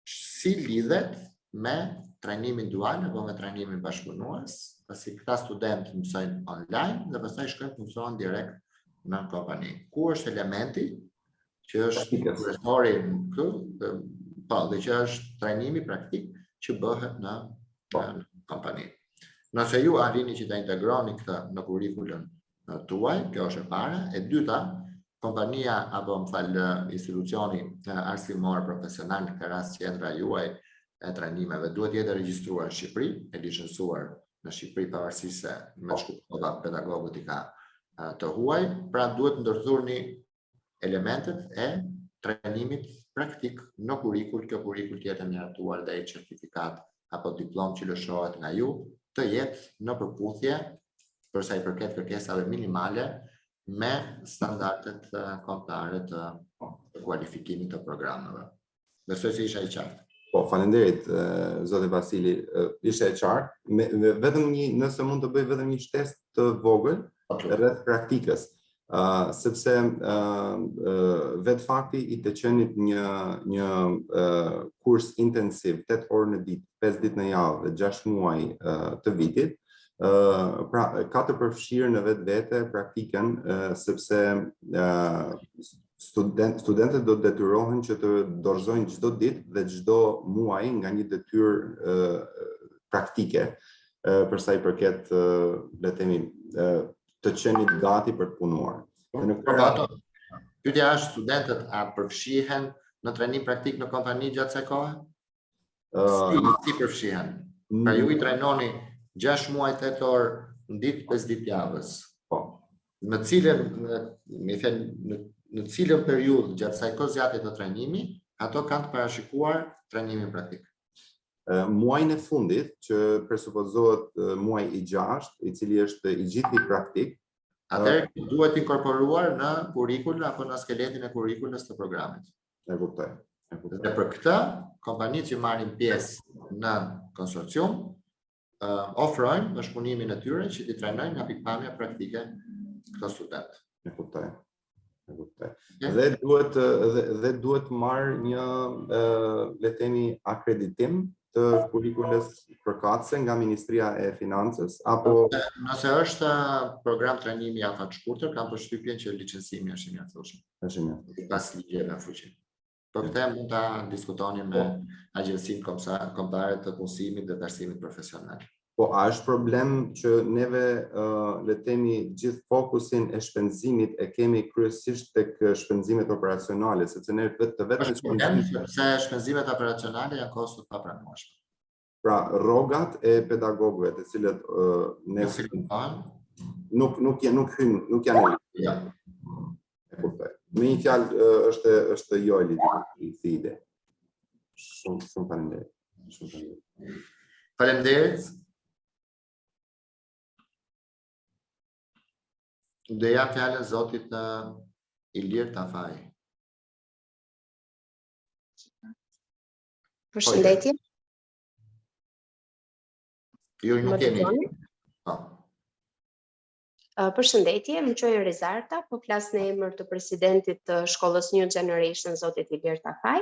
si lidhet me trajnimin dual apo me trajnimin bashkëpunues, pasi këta studentë mësojnë online dhe pastaj shkojnë punësojnë direkt në kompani. Ku është elementi që është kryesori këtu, po, dhe që është trajnimi praktik që bëhet në kompani. Nëse ju arrini që ta integroni këtë në kurrikulën tuaj, kjo është e para. E dyta, kompania apo më fal institucioni arsimor profesional, në këtë rast qendra juaj e trajnimeve, duhet jetë regjistruar në Shqipëri, e licencuar në Shqipëri pavarësisht se me shkolla pedagogët i ka të huaj, pra duhet ndërthurni elementet e trajnimit praktik në kurrikul, kjo kurrikul tjetër miratuar dhe i certifikat apo diplom që lëshohet nga ju, të jetë në përputhje për sa i përket kërkesave minimale me standardet kombëtare të kualifikimit të programeve. Besoj se isha i qartë. Po, faleminderit, zoti Vasili, ishte e qartë. Vetëm nëse mund të bëj vetëm një shtesë të vogël rreth praktikës, sepse vetë fakti i të qenit një kurs intensiv 8 orë në ditë, 5 ditë në javë dhe 6 muaj të vitit, pra ka të përfshirë në vetvete praktikën, sepse studentët do të detyrohen që të dorëzojnë çdo ditë dhe çdo muaj nga një detyrë praktike për sa i përket le të themi të qenit gati për të punuar. Pyetja është, studentët a përfshihen në trajnim praktik në kompani gjatë kësaj kohe? Si përfshihen? Pra ju i trajnoni 6 muaj 8 orë në ditë 5 ditë javës. Po. Në cilën periudhë gjatë kësaj kohe zgjatje të trajnimit, ato kanë të parashikuar trajnimin praktik. Muajin e fundit, që presupozohet muaji i 6, i cili është i gjithë i praktik, atëherë duhet inkorporuar në kurrikul apo në skeletin e kurrikulës të programit. E kuptoj. Dhe për këtë, kompanitë që marrin pjesë në konsorcium ofrojnë bashkëpunimin e tyre që t'i trajnojnë nga pikpamja praktike këto studentë. E kuptoj. Dhe duhet marrë një le të themi akreditim të kurrikulës përkatëse nga Ministria e Financës apo nëse është program trajnimi afat shkurtër, kam përshtypjen që licencimi është i mjaftueshëm. Është i mjaftueshëm. Pas ligjeve në fuqi. Për këtë mund ta diskutoni me Agjencinë Kombëtare të Punësimit dhe të Arsimit Profesional. Po, a është problem që neve le të themi gjithë fokusin e shpenzimit e kemi kryesisht tek shpenzimet operacionale, sepse ne sepse shpenzimet operacionale janë kosto të papranueshme. Pra, rrogat e pedagogëve, të cilët nuk janë Ja. E kuptoj. Me një fjalë është jo e ide. Shumë faleminderit. Faleminderit. Dhe ja fjalën zotit Ilir Tafaj. Përshëndetje. Ju nuk jeni. Përshëndetje, më quaj Rizarta, po flas në emër të presidentit të shkollës New Generation, zotit Ilir Tafaj.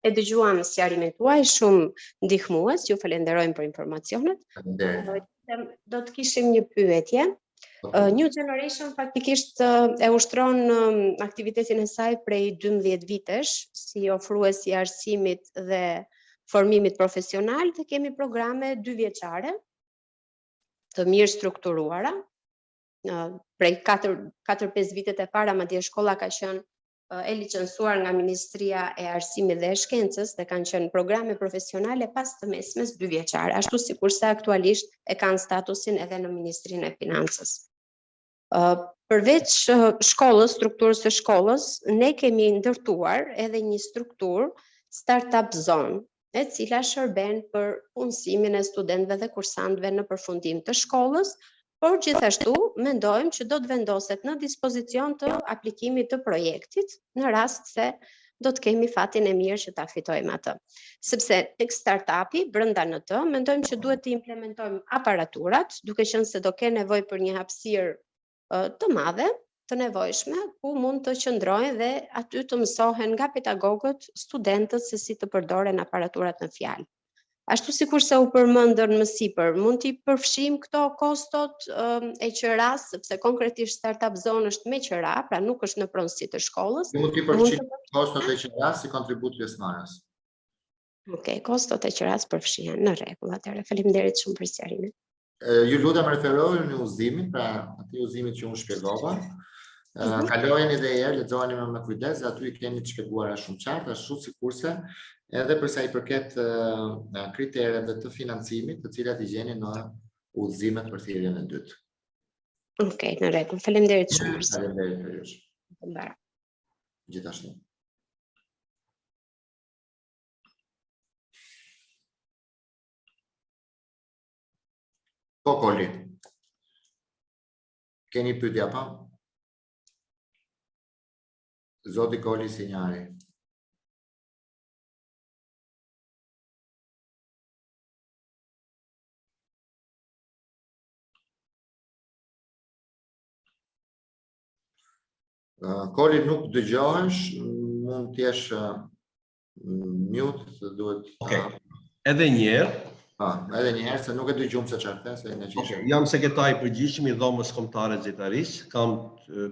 E dëgjuam sqarimin tuaj shumë ndihmues, ju falenderojmë për informacionet. Do të kishim një pyetje. New Generation faktikisht e ushtron aktivitetin e saj prej 12 vitesh si ofrues i arsimit dhe formimit profesional dhe kemi programe 2 vjeçare të mirë strukturuara. Prej 4-5 vitet e para madje shkolla ka qenë e licencuar nga Ministria e Arsimit dhe e Shkencës dhe kanë qenë programe profesionale pas të mesmes 2 vjeçare, ashtu sikurse aktualisht e kanë statusin edhe në Ministrinë e Financës. Përveç shkollës, strukturës së shkollës, ne kemi ndërtuar edhe një strukturë startup zone, e cila shërben për punësimin e studentëve dhe kursantëve në përfundim të shkollës, por gjithashtu mendojmë që do të vendoset në dispozicion të aplikimit të projektit në rast se do të kemi fatin e mirë që ta fitojmë atë. Sepse tek startupi brenda në të mendojmë që duhet të implementojmë aparaturat, duke qenë se do ke nevojë për një hapësirë të madhe, të nevojshme, ku mund të qëndrojnë dhe aty të mësohen nga pedagogët, studentët se si të përdoren aparaturat në fjalë. Ashtu sikurse u përmendën më sipër, mund t'i përfshijmë këto kostot e QRA-s, sepse konkretisht startup zone është me QRA, pra nuk është në pronësi të shkollës. Mund t'i përfshijmë kostot e QRA-s si kontribut pjesëmarrës. Okej, kostot e QRA-s përfshihen, në rregull, atëherë faleminderit shumë për sqarimin. Ju lutem referohuni në udhëzimin, pra atij udhëzimit që unë shpjegova, Kalojeni dhe herë, lexojeni me kujdes, aty i keni të shpjeguara shumë qartë, ashtu sikurse edhe për sa i përket kritereve të financimit, të cilat i gjeni në udhëzimet për thirrjen e dytë. Okej, në rregull. Faleminderit shumë. Faleminderit për ju. Bara. Gjithashtu. Po, Koli. Keni pyetje apo? Zoti Koli Sinjari. Koli nuk dëgjohesh, mund të jesh mute, duhet. Edhe një herë. Edhe një herë, se nuk e dëgjojmë se çfarë the, se ne gjejmë. Jam sekretari i përgjithshëm i dhomës kombëtare zyrtarisë, kam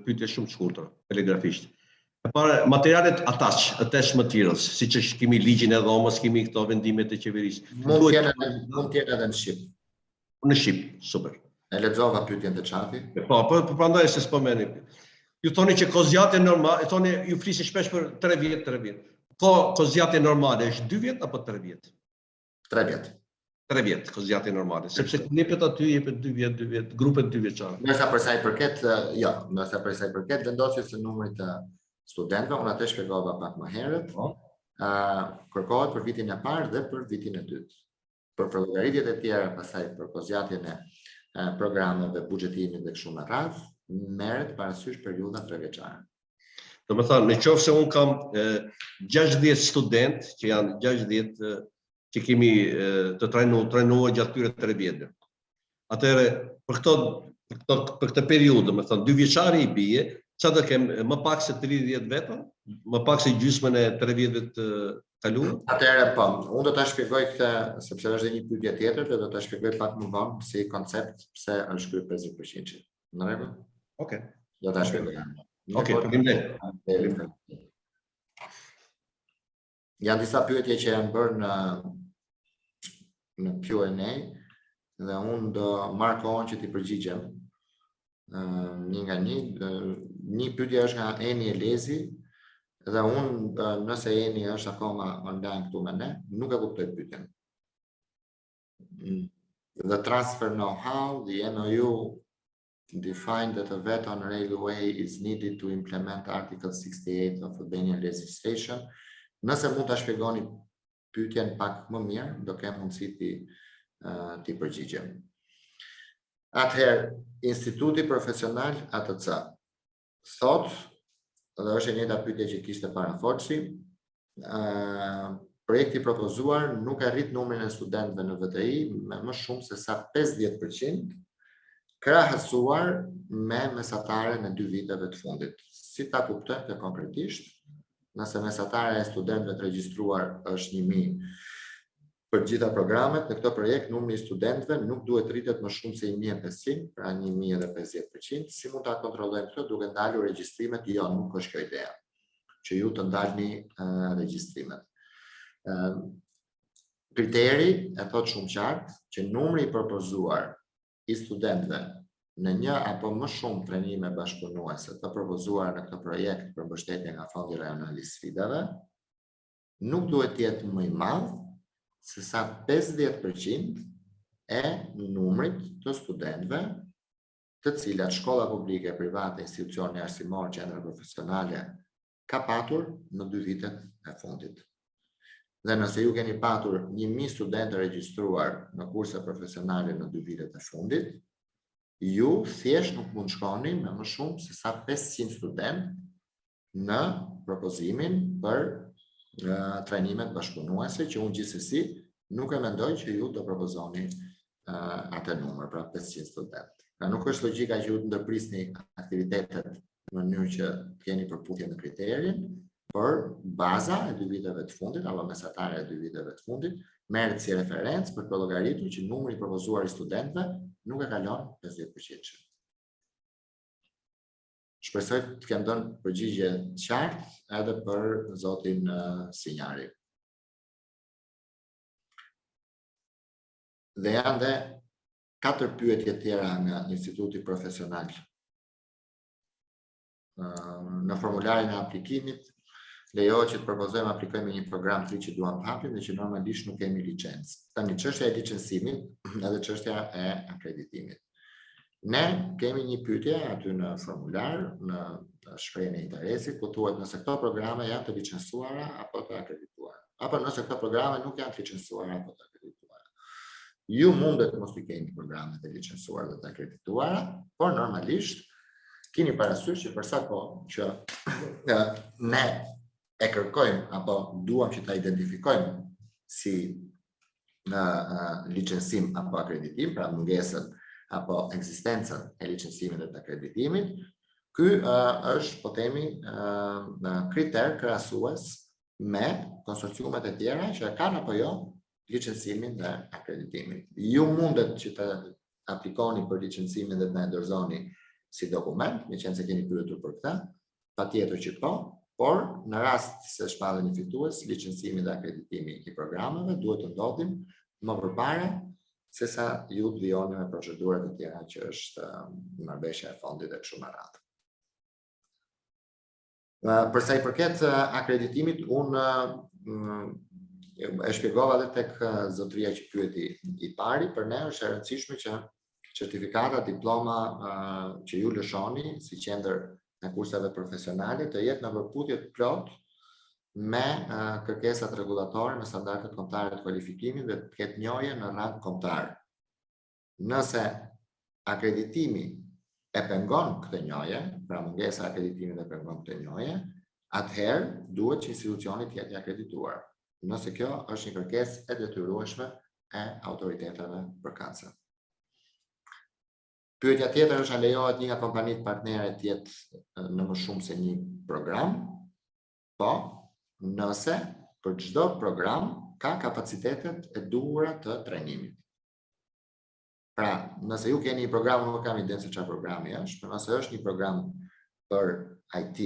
pyetje shumë të shkurtra, telegrafisht. Para materialet attach materials, siç është kemi ligjin e dhomës, kemi këto vendimet e qeverisë. Mund të jenë edhe në shqip. Në shqip, super. E lexova pyetjen të çati. Po prandaj se s'po meni. Ju thoni që kozjate normale, thoni ju flisni shpesh për 3 vjet. Kozjate normale është 2 vjet apo 3 vjet? 3 vjet. 3 vjet kozjate normale, sepse nepet aty jepet 2 vjet, grupet 2 vjeçare. Nësa për sa i përket vendosjes së numrit të studentëve, unë atë shpjegova pak më herët, kërkohet për vitin e parë dhe për vitin e dytë. Për llogaritjet e tjera, pastaj për kozjatjen e programeve, buxhetimit dhe kështu me radhë, merret parasysh periudha 3 vjeçare. Do të thonë, nëse unë kam 60 student, që janë 60 që kemi të trajnuar gjatë këtyre 3 vjetëve. Atëherë për këtë periudhë, do të thonë 2 vjeçare i bie, çfarë do kem më pak se 30 veta, më pak se gjysmën e 3 vjetëve të kaluar. Atëherë po, unë do ta shpjegoj këtë sepse është një pyetje tjetër dhe do ta shpjegoj pak më vonë si koncept pse është ky 50%. Në rregull? Okej. Do ta shpjegoj. Okej, faleminderit. Janë disa pyetje që janë bërë në Q&A dhe unë do marr kohën që t'i përgjigjem. Një nga një pyetje është nga Eni Elezi dhe unë nëse Eni është akoma online këtu me ne, nuk e kuptoj pyetjen. The transfer know-how, the MOU defined that a vet on railway is needed to implement Article 68 of Albanian legislation. Nëse mund ta shpjegoni pyetjen pak më mirë, do kem mundësi t'i përgjigjem. Atëherë, Instituti Profesional ATC thot, dhe është e njëjta pyetje që kishte para Forci, projekti propozuar nuk arrit numrin e studentëve në VTI me më shumë se sa 50%, krahasuar me mesataren e 2 viteve të fundit. Si ta kuptojmë të konkretisht? Nëse mesatare e studentëve të regjistruar është 1000 për gjitha programet, në këto projekt numri i studentëve nuk duhet rritet më shumë se 1500, pra 1050%. Si mund ta kontrollojmë këtë duke ndalur regjistrimet? Jo, nuk është kjo ideja. Që ju të ndalni regjistrimet. Kriteri e thot shumë qartë që numri i propozuar i studentëve në një apo më shumë trajnime bashkëpunuese të propozuar në këtë projekt për mbështetje nga Fondi Rajonal i Sfidave nuk duhet të jetë më i madh se sa 50% e numrit të studentëve të cilat shkolla publike, private, institucione arsimore, qendra profesionale ka patur në 2 vitet e fundit. Dhe nëse ju keni patur 1000 studentë regjistruar në kurse profesionale në 2 vitet e fundit, ju thjesht nuk mund shkoni me më shumë se sa 500 studentë në propozimin për trajnimet bashkëpunuese, që unë gjithsesi nuk e mendoj që ju të propozoni atë numër, pra 500 studentë. Pra nuk është logjika që ju të ndërprisni aktivitetet në mënyrë që të keni përputhje në kriterin, por baza e 2 viteve të fundit, apo mesatare e 2 viteve të fundit, merret si referencë për të llogaritur që numri i propozuar i studentëve nuk e kalon 50%. Shpresoj të kem dhënë përgjigje të qartë edhe për zotin Sinjari. Dhe janë dhe 4 pyetje tjera nga Instituti Profesional në formularin e aplikimit lejohet që të propozojmë aplikojmë një program 3 që duam të hapim dhe që normalisht nuk kemi licencë. Tani çështja e licencimit edhe çështja e akreditimit. Ne kemi një pyetje aty në formular, në shprehjen e interesit, ku thuhet nëse këto programe janë të licencuara apo të akredituara, apo nëse këto programe nuk janë të licencuara apo të akredituara. Ju mundet mos i keni programet e licencuara dhe të akredituara, por normalisht keni parasysh që për sa kohë që ne e kërkojmë apo duam që ta identifikojmë si licencim apo akreditim, pra mungesën apo ekzistencën e licencimit dhe të akreditimit, ky është, po themi, kriter krahasues me konsorciumet e tjera që kanë apo jo licencimin dhe akreditimin. Ju mundet që të aplikoni për licencimin dhe të na dorëzoni si dokument, me qenë se keni pyetur për këtë, patjetër që po, por në rast se shpalleni fitues, licencimi dhe akreditimi i programeve duhet të ndodhin më përpara se sa ju të vijoni me procedurat e tjera që është marrëveshja e fondit dhe kështu me radhë. Për sa i përket akreditimit, unë e shpjegova edhe tek zotëria që pyeti i pari, për ne është e rëndësishme që certifikata, diploma që ju lëshoni si qendër në kurseve profesionale të jetë në përputhje të plot me kërkesat rregullatore në standardet kombëtare të kualifikimit dhe të ketë njohje në rang kombëtar. Nëse akreditimi e pengon këtë njohje, pra mungesa e akreditimit e pengon këtë njohje, atëherë duhet që institucioni të jetë i akredituar. Nëse kjo është një kërkesë e detyrueshme e autoriteteve përkatëse. Pyetja tjetër është a lejohet një nga kompanitë partnere të jetë në më shumë se një program? Po, nëse për çdo program ka kapacitetet e duhura të trajnimit. Pra, nëse ju keni një program, nuk kam idenë se çfarë programi është, por nëse është një program për IT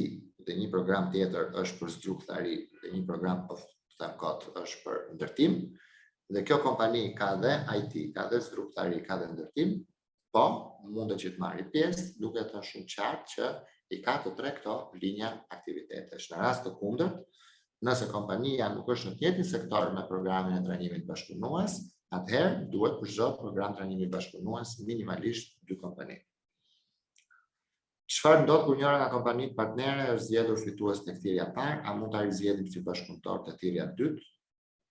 dhe një program tjetër është për struktari dhe një program është për ndërtim, dhe kjo kompani ka dhe IT, ka dhe struktari, ka dhe ndërtim, po, mundet që të marrë pjesë, duke të shumë qartë që i ka të tre këto linja aktivitetesh. Në rast të kundërt, nëse kompania nuk është në të njëjtin sektor me programin e trajnimit bashkëpunues, atëherë duhet për çdo program trajnimi bashkëpunues minimalisht 2 kompani. Çfarë ndodh kur njëra nga kompanitë partnere është zgjedhur fitues në thirrja parë, a mund ta rizgjedhim si bashkëpunëtor të thirrja dytë?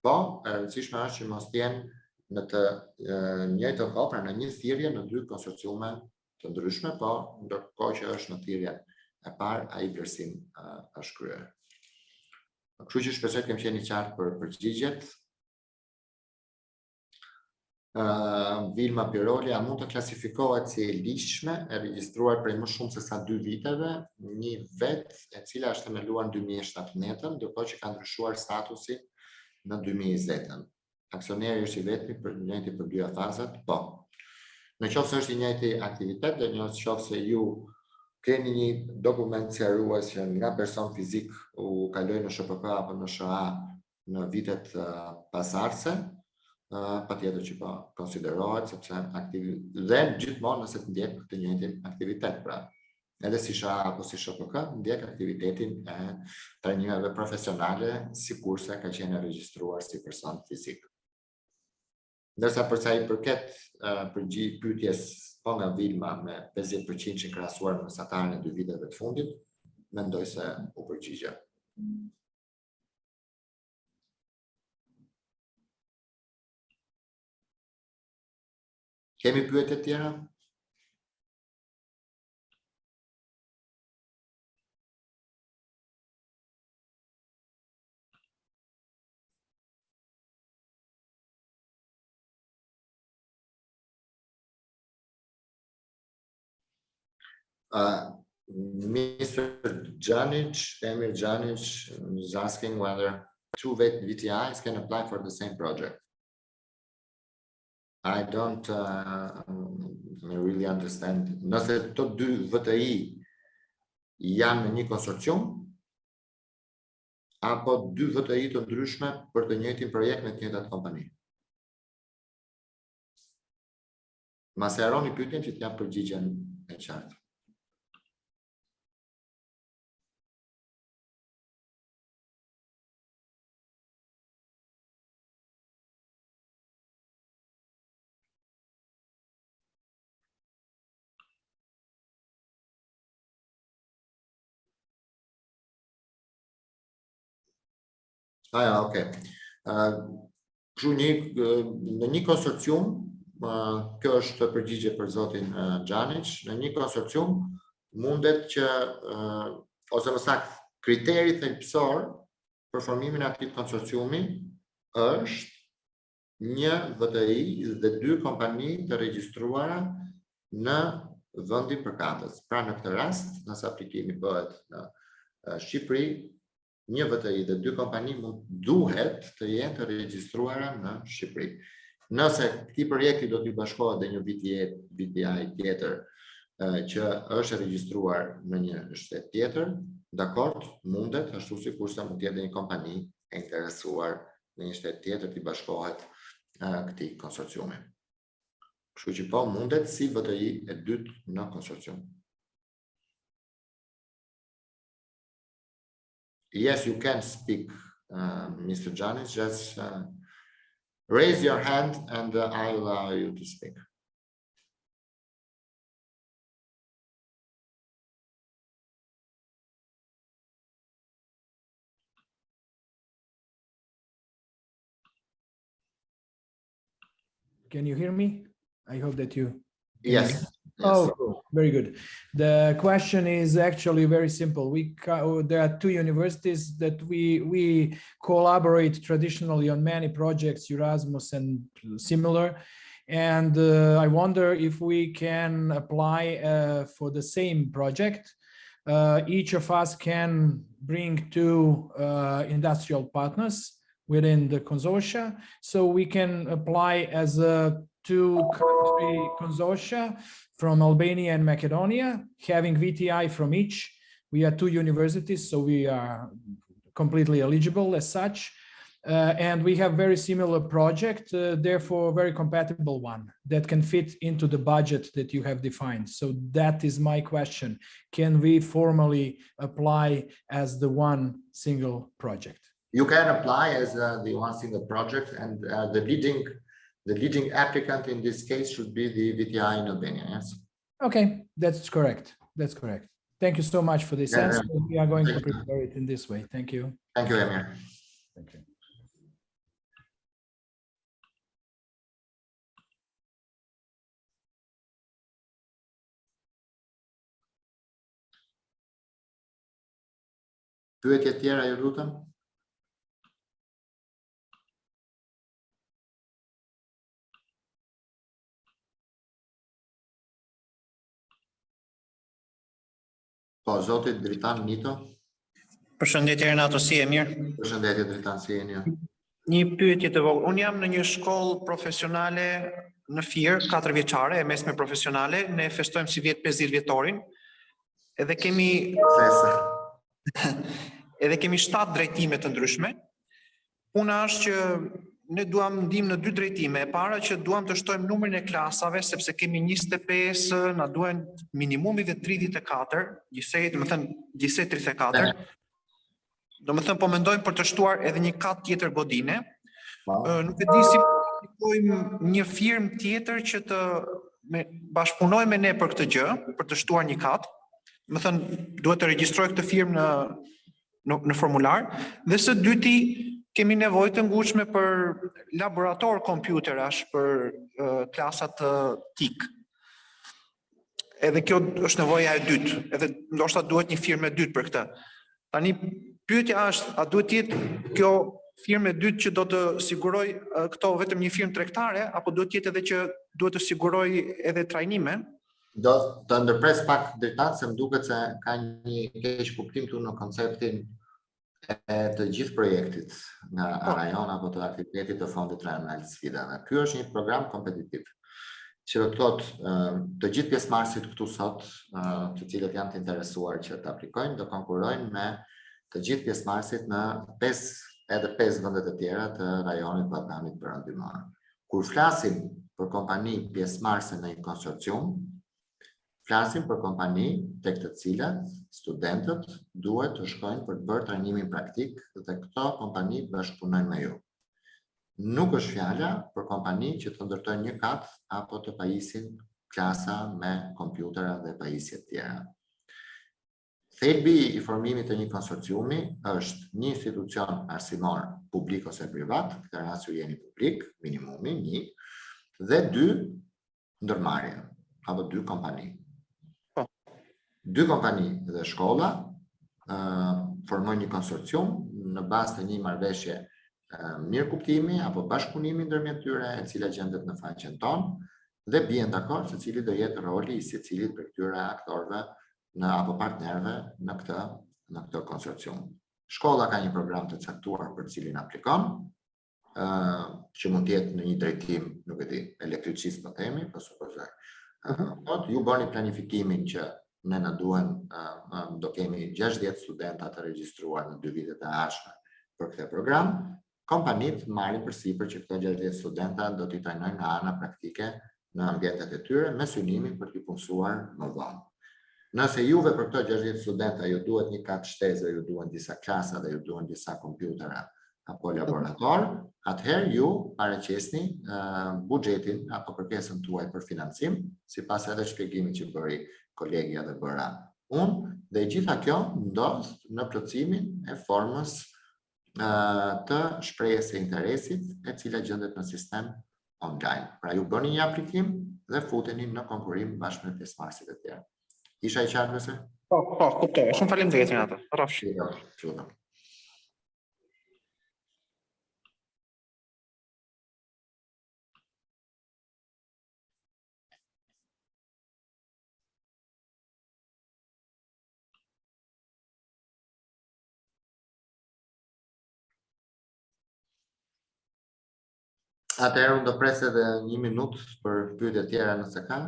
Po, e rëndësishme është që mos jenë në të njëjtën kohë, pra në një thirrje në 2 konsorciume të ndryshme, po ndërkohë që është në thirrjen e parë, ai vlerësim është kryer. Kështu që shpresoj të kem qenë i qartë për përgjigjet. Vilma Piroli, a mund të klasifikohet si e ligjshme e regjistruar prej më shumë se sa 2 viteve, një vetë e cila është themeluar në 2017, ndërkohë që ka ndryshuar statusi në 2020. Aksioneri është i vetmi për njëjti për 2 fazat? Po. Në qoftë se është i njëjti aktivitet dhe në qoftë se ju keni një dokument sqarues që nga person fizik u kaloi në SHPK apo në SHA në vitet pasardhëse, patjetër që po konsiderohet sepse dhe gjithmonë nëse të ndjek të njëjtin aktivitet, pra edhe si SHA apo si SHPK ndjek aktivitetin e trajnimeve profesionale sikurse ka qenë regjistruar si person fizik. Ndërsa për sa i përket pyetjes po nga Vilma me 50% që krahasuar me mesataren e 2 viteve të fundit, mendoj se u përgjigja. Kemi pyetje tjera? Mr. Janic, Emir Janic is asking whether 2 VTIs can apply for the same project. I don't really understand. Nëse të 2 VTI janë në një konsorcium, apo 2 VTI të ndryshme për të njëjtin projekt me të njëjtat kompani. Ma sqaroni pyetjen që t'jap përgjigjen e qartë. Okay. Në një konsorcium, kjo është përgjigje për zotin Xhanić, në një konsorcium mundet që, ose më saktë, kriteri thelbësor për formimin e atij konsorciumi është një VTI dhe 2 kompani të regjistruara në vendin përkatës. Pra në këtë rast, nëse aplikimi bëhet në Shqipëri, një VTI dhe 2 kompani duhet të jenë të regjistruara në Shqipëri. Nëse këtij projekti do t'i bashkohet dhe një VTI tjetër që është regjistruar në një shtet tjetër, dakord, mundet, ashtu sikurse mund të jetë një kompani e interesuar në një shtet tjetër t'i bashkohet këtij konsorciumi. Kështu që po mundet si VTI e dytë në konsorcium. Yes, you can speak, Mr. Xhanić. Just raise your hand and I allow you to speak. Can you hear me? I hope that you... Yes. Oh, cool. Very good. The question is actually very simple. There are 2 universities that we collaborate traditionally on many projects, Erasmus and similar. And I wonder if we can apply for the same project. Each of us can bring 2 industrial partners within the consortia, so we can apply as a 2-country consortia from Albania and Macedonia, having VTI from each. We are 2 universities, so we are completely eligible as such. And we have very similar project, therefore very compatible one that can fit into the budget that you have defined. So that is my question. Can we formally apply as the one single project? You can apply as the one single project, and the leading applicant in this case should be the VTI in Albania, yes? Okay, that's correct. That's correct. Thank you so much for this answer. We are going to prepare it in this way. Thank you. Thank you, Emir. Thank you. Pyetje tjera, ju lutem? Po, zoti Dritan Nito. Përshëndetje Renato, si e mirë? Përshëndetje Dritan, si jeni? Një pyetje të vogël. Unë jam në një shkollë profesionale në Fier, 4 vjeçare, e mesme profesionale. Ne festojmë si 50 vjetorin. Edhe kemi edhe kemi 7 drejtime të ndryshme. Puna është që ne duam ndihmë në 2 drejtime. E para që duam të shtojmë numrin e klasave, sepse kemi 25, na duhen minimumi dhe 34, gjithsej 34. Domethënë po mendojmë për të shtuar edhe një kat tjetër godine. Nuk e di si aplikojmë një firmë tjetër që të bashkëpunojë me ne për këtë gjë, për të shtuar një kat. Domethënë duhet të regjistroj këtë firmë në formular, dhe së dyti kemi nevojë të ngutshme për laborator kompjuterash për klasat TIK. Edhe kjo është nevoja e dytë, edhe ndoshta duhet një firmë e dytë për këtë. Tani pyetja është, a duhet të jetë kjo firmë e dytë që do të siguroj këto vetëm një firmë tregtare, apo duhet të jetë edhe që duhet të siguroj edhe trajnime? Do të ndërpres pak detaj, se më duket se ka një keq kuptim këtu në konceptin e të gjithë projektit nga rajon apo të aktivitetit të fondit rajonal të sfidave. Ky është një program kompetitiv, që do të thotë të gjithë pjesëmarrësit këtu sot, të cilët janë të interesuar që të aplikojnë, do konkurrojnë me të gjithë pjesëmarrësit në 5 vende të tjera të rajonit Ballkanit Perëndimor. Kur flasim për kompani pjesëmarrëse në një konsorcium, flasim për kompani tek të cilat studentët duhet të shkojnë për të bërë trajnimin praktik dhe këto kompani bashkëpunojnë me ju. Nuk është fjala për kompani që të ndërtojnë një kat apo të pajisin klasa me kompjutera dhe pajisje të tjera. Thelbi i formimit të një konsorciumi është një institucion arsimor publik ose privat, këtë rast ju jeni publik, minimumi, 1, dhe 2 ndërmarrje, apo 2 kompani. 2 kompani dhe shkolla formojnë një konsorcium në bazë të një marrëveshje mirë kuptimi apo bashkëpunimi ndërmjet tyre, e cila gjendet në faqen tonë, dhe bien dakord se cili do jetë roli i secilit për këtyre aktorëve apo partnerëve në këtë konsorcium. Shkolla ka një program të caktuar për cilin aplikon, që mund të jetë në një drejtim, nuk e di, elektricist po themi, po supozoj. Ju bëni planifikimin që ne na duhen, do kemi 60 studenta të regjistruar në 2 vitet e ardhshme për këtë program. Kompanit marrin përsipër që këto 60 studenta do t'i trajnojnë nga ana praktike në ambientet e tyre me synimin për t'i punësuar më vonë. Nëse juve për këto 60 studenta ju duhet një kat shtesë, ju duhen disa klasa dhe ju duhen disa kompjutera apo laborator, atëherë ju paraqesni buxhetin apo kërkesën tuaj për financim, sipas edhe shpjegimit që bëri kolegja dhe bëra unë, dhe gjitha kjo ndodh në plotësimin e formës të shprehjes së interesit, e cila gjendet në sistem online. Pra ju bëni një aplikim dhe futeni në konkurim bashkë me pjesëmarrësit e tjerë. Isha I qartë nëse? Po, kuptoj. Shumë faleminderit Renata. Rafsh. Lutem. Atëherë unë do pres edhe 1 minutë për pyetje tjera nëse ka.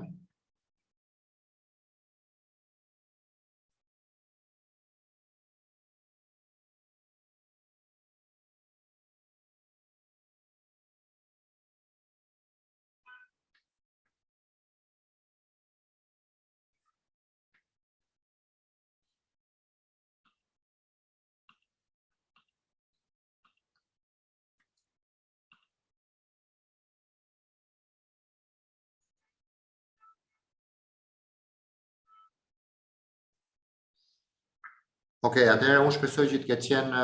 Okej, atëherë unë shpresoj që të ketë qenë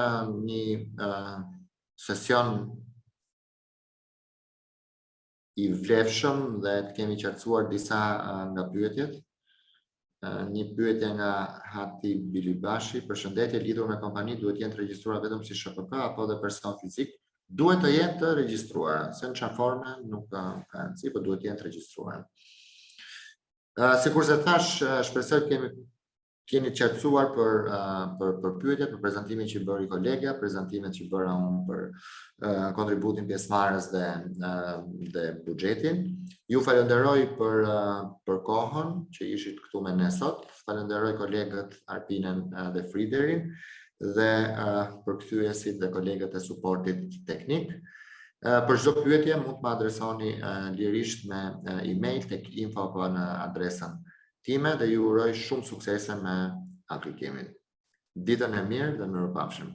një sesion I vlefshëm dhe të kemi qartësuar disa nga pyetjet. Një pyetje nga Hati Bilibashi, përshëndetje, lidhur me kompani duhet jenë të regjistruara vetëm si SHPK apo dhe person fizik? Duhet të jenë të regjistruara, se në çfarë forme nuk ka rëndësi, por duhet të jenë të regjistruara. Sikur se thash, shpresoj të keni qartësuar për pyetjet, për prezantimin që bëri kolegja, prezantimet që bëra unë për kontributin pjesëmarrës dhe buxhetin. Ju falenderoj për kohën që ishit këtu me ne sot. Falenderoj kolegët Arpinen dhe Friderin dhe përkthyesit dhe kolegët e suportit teknik. Për çdo pyetje mund të më adresoni lirisht me email tek info apo në adresën time dhe ju uroj shumë suksese me aplikimin. Ditën e mirë dhe mirupafshim.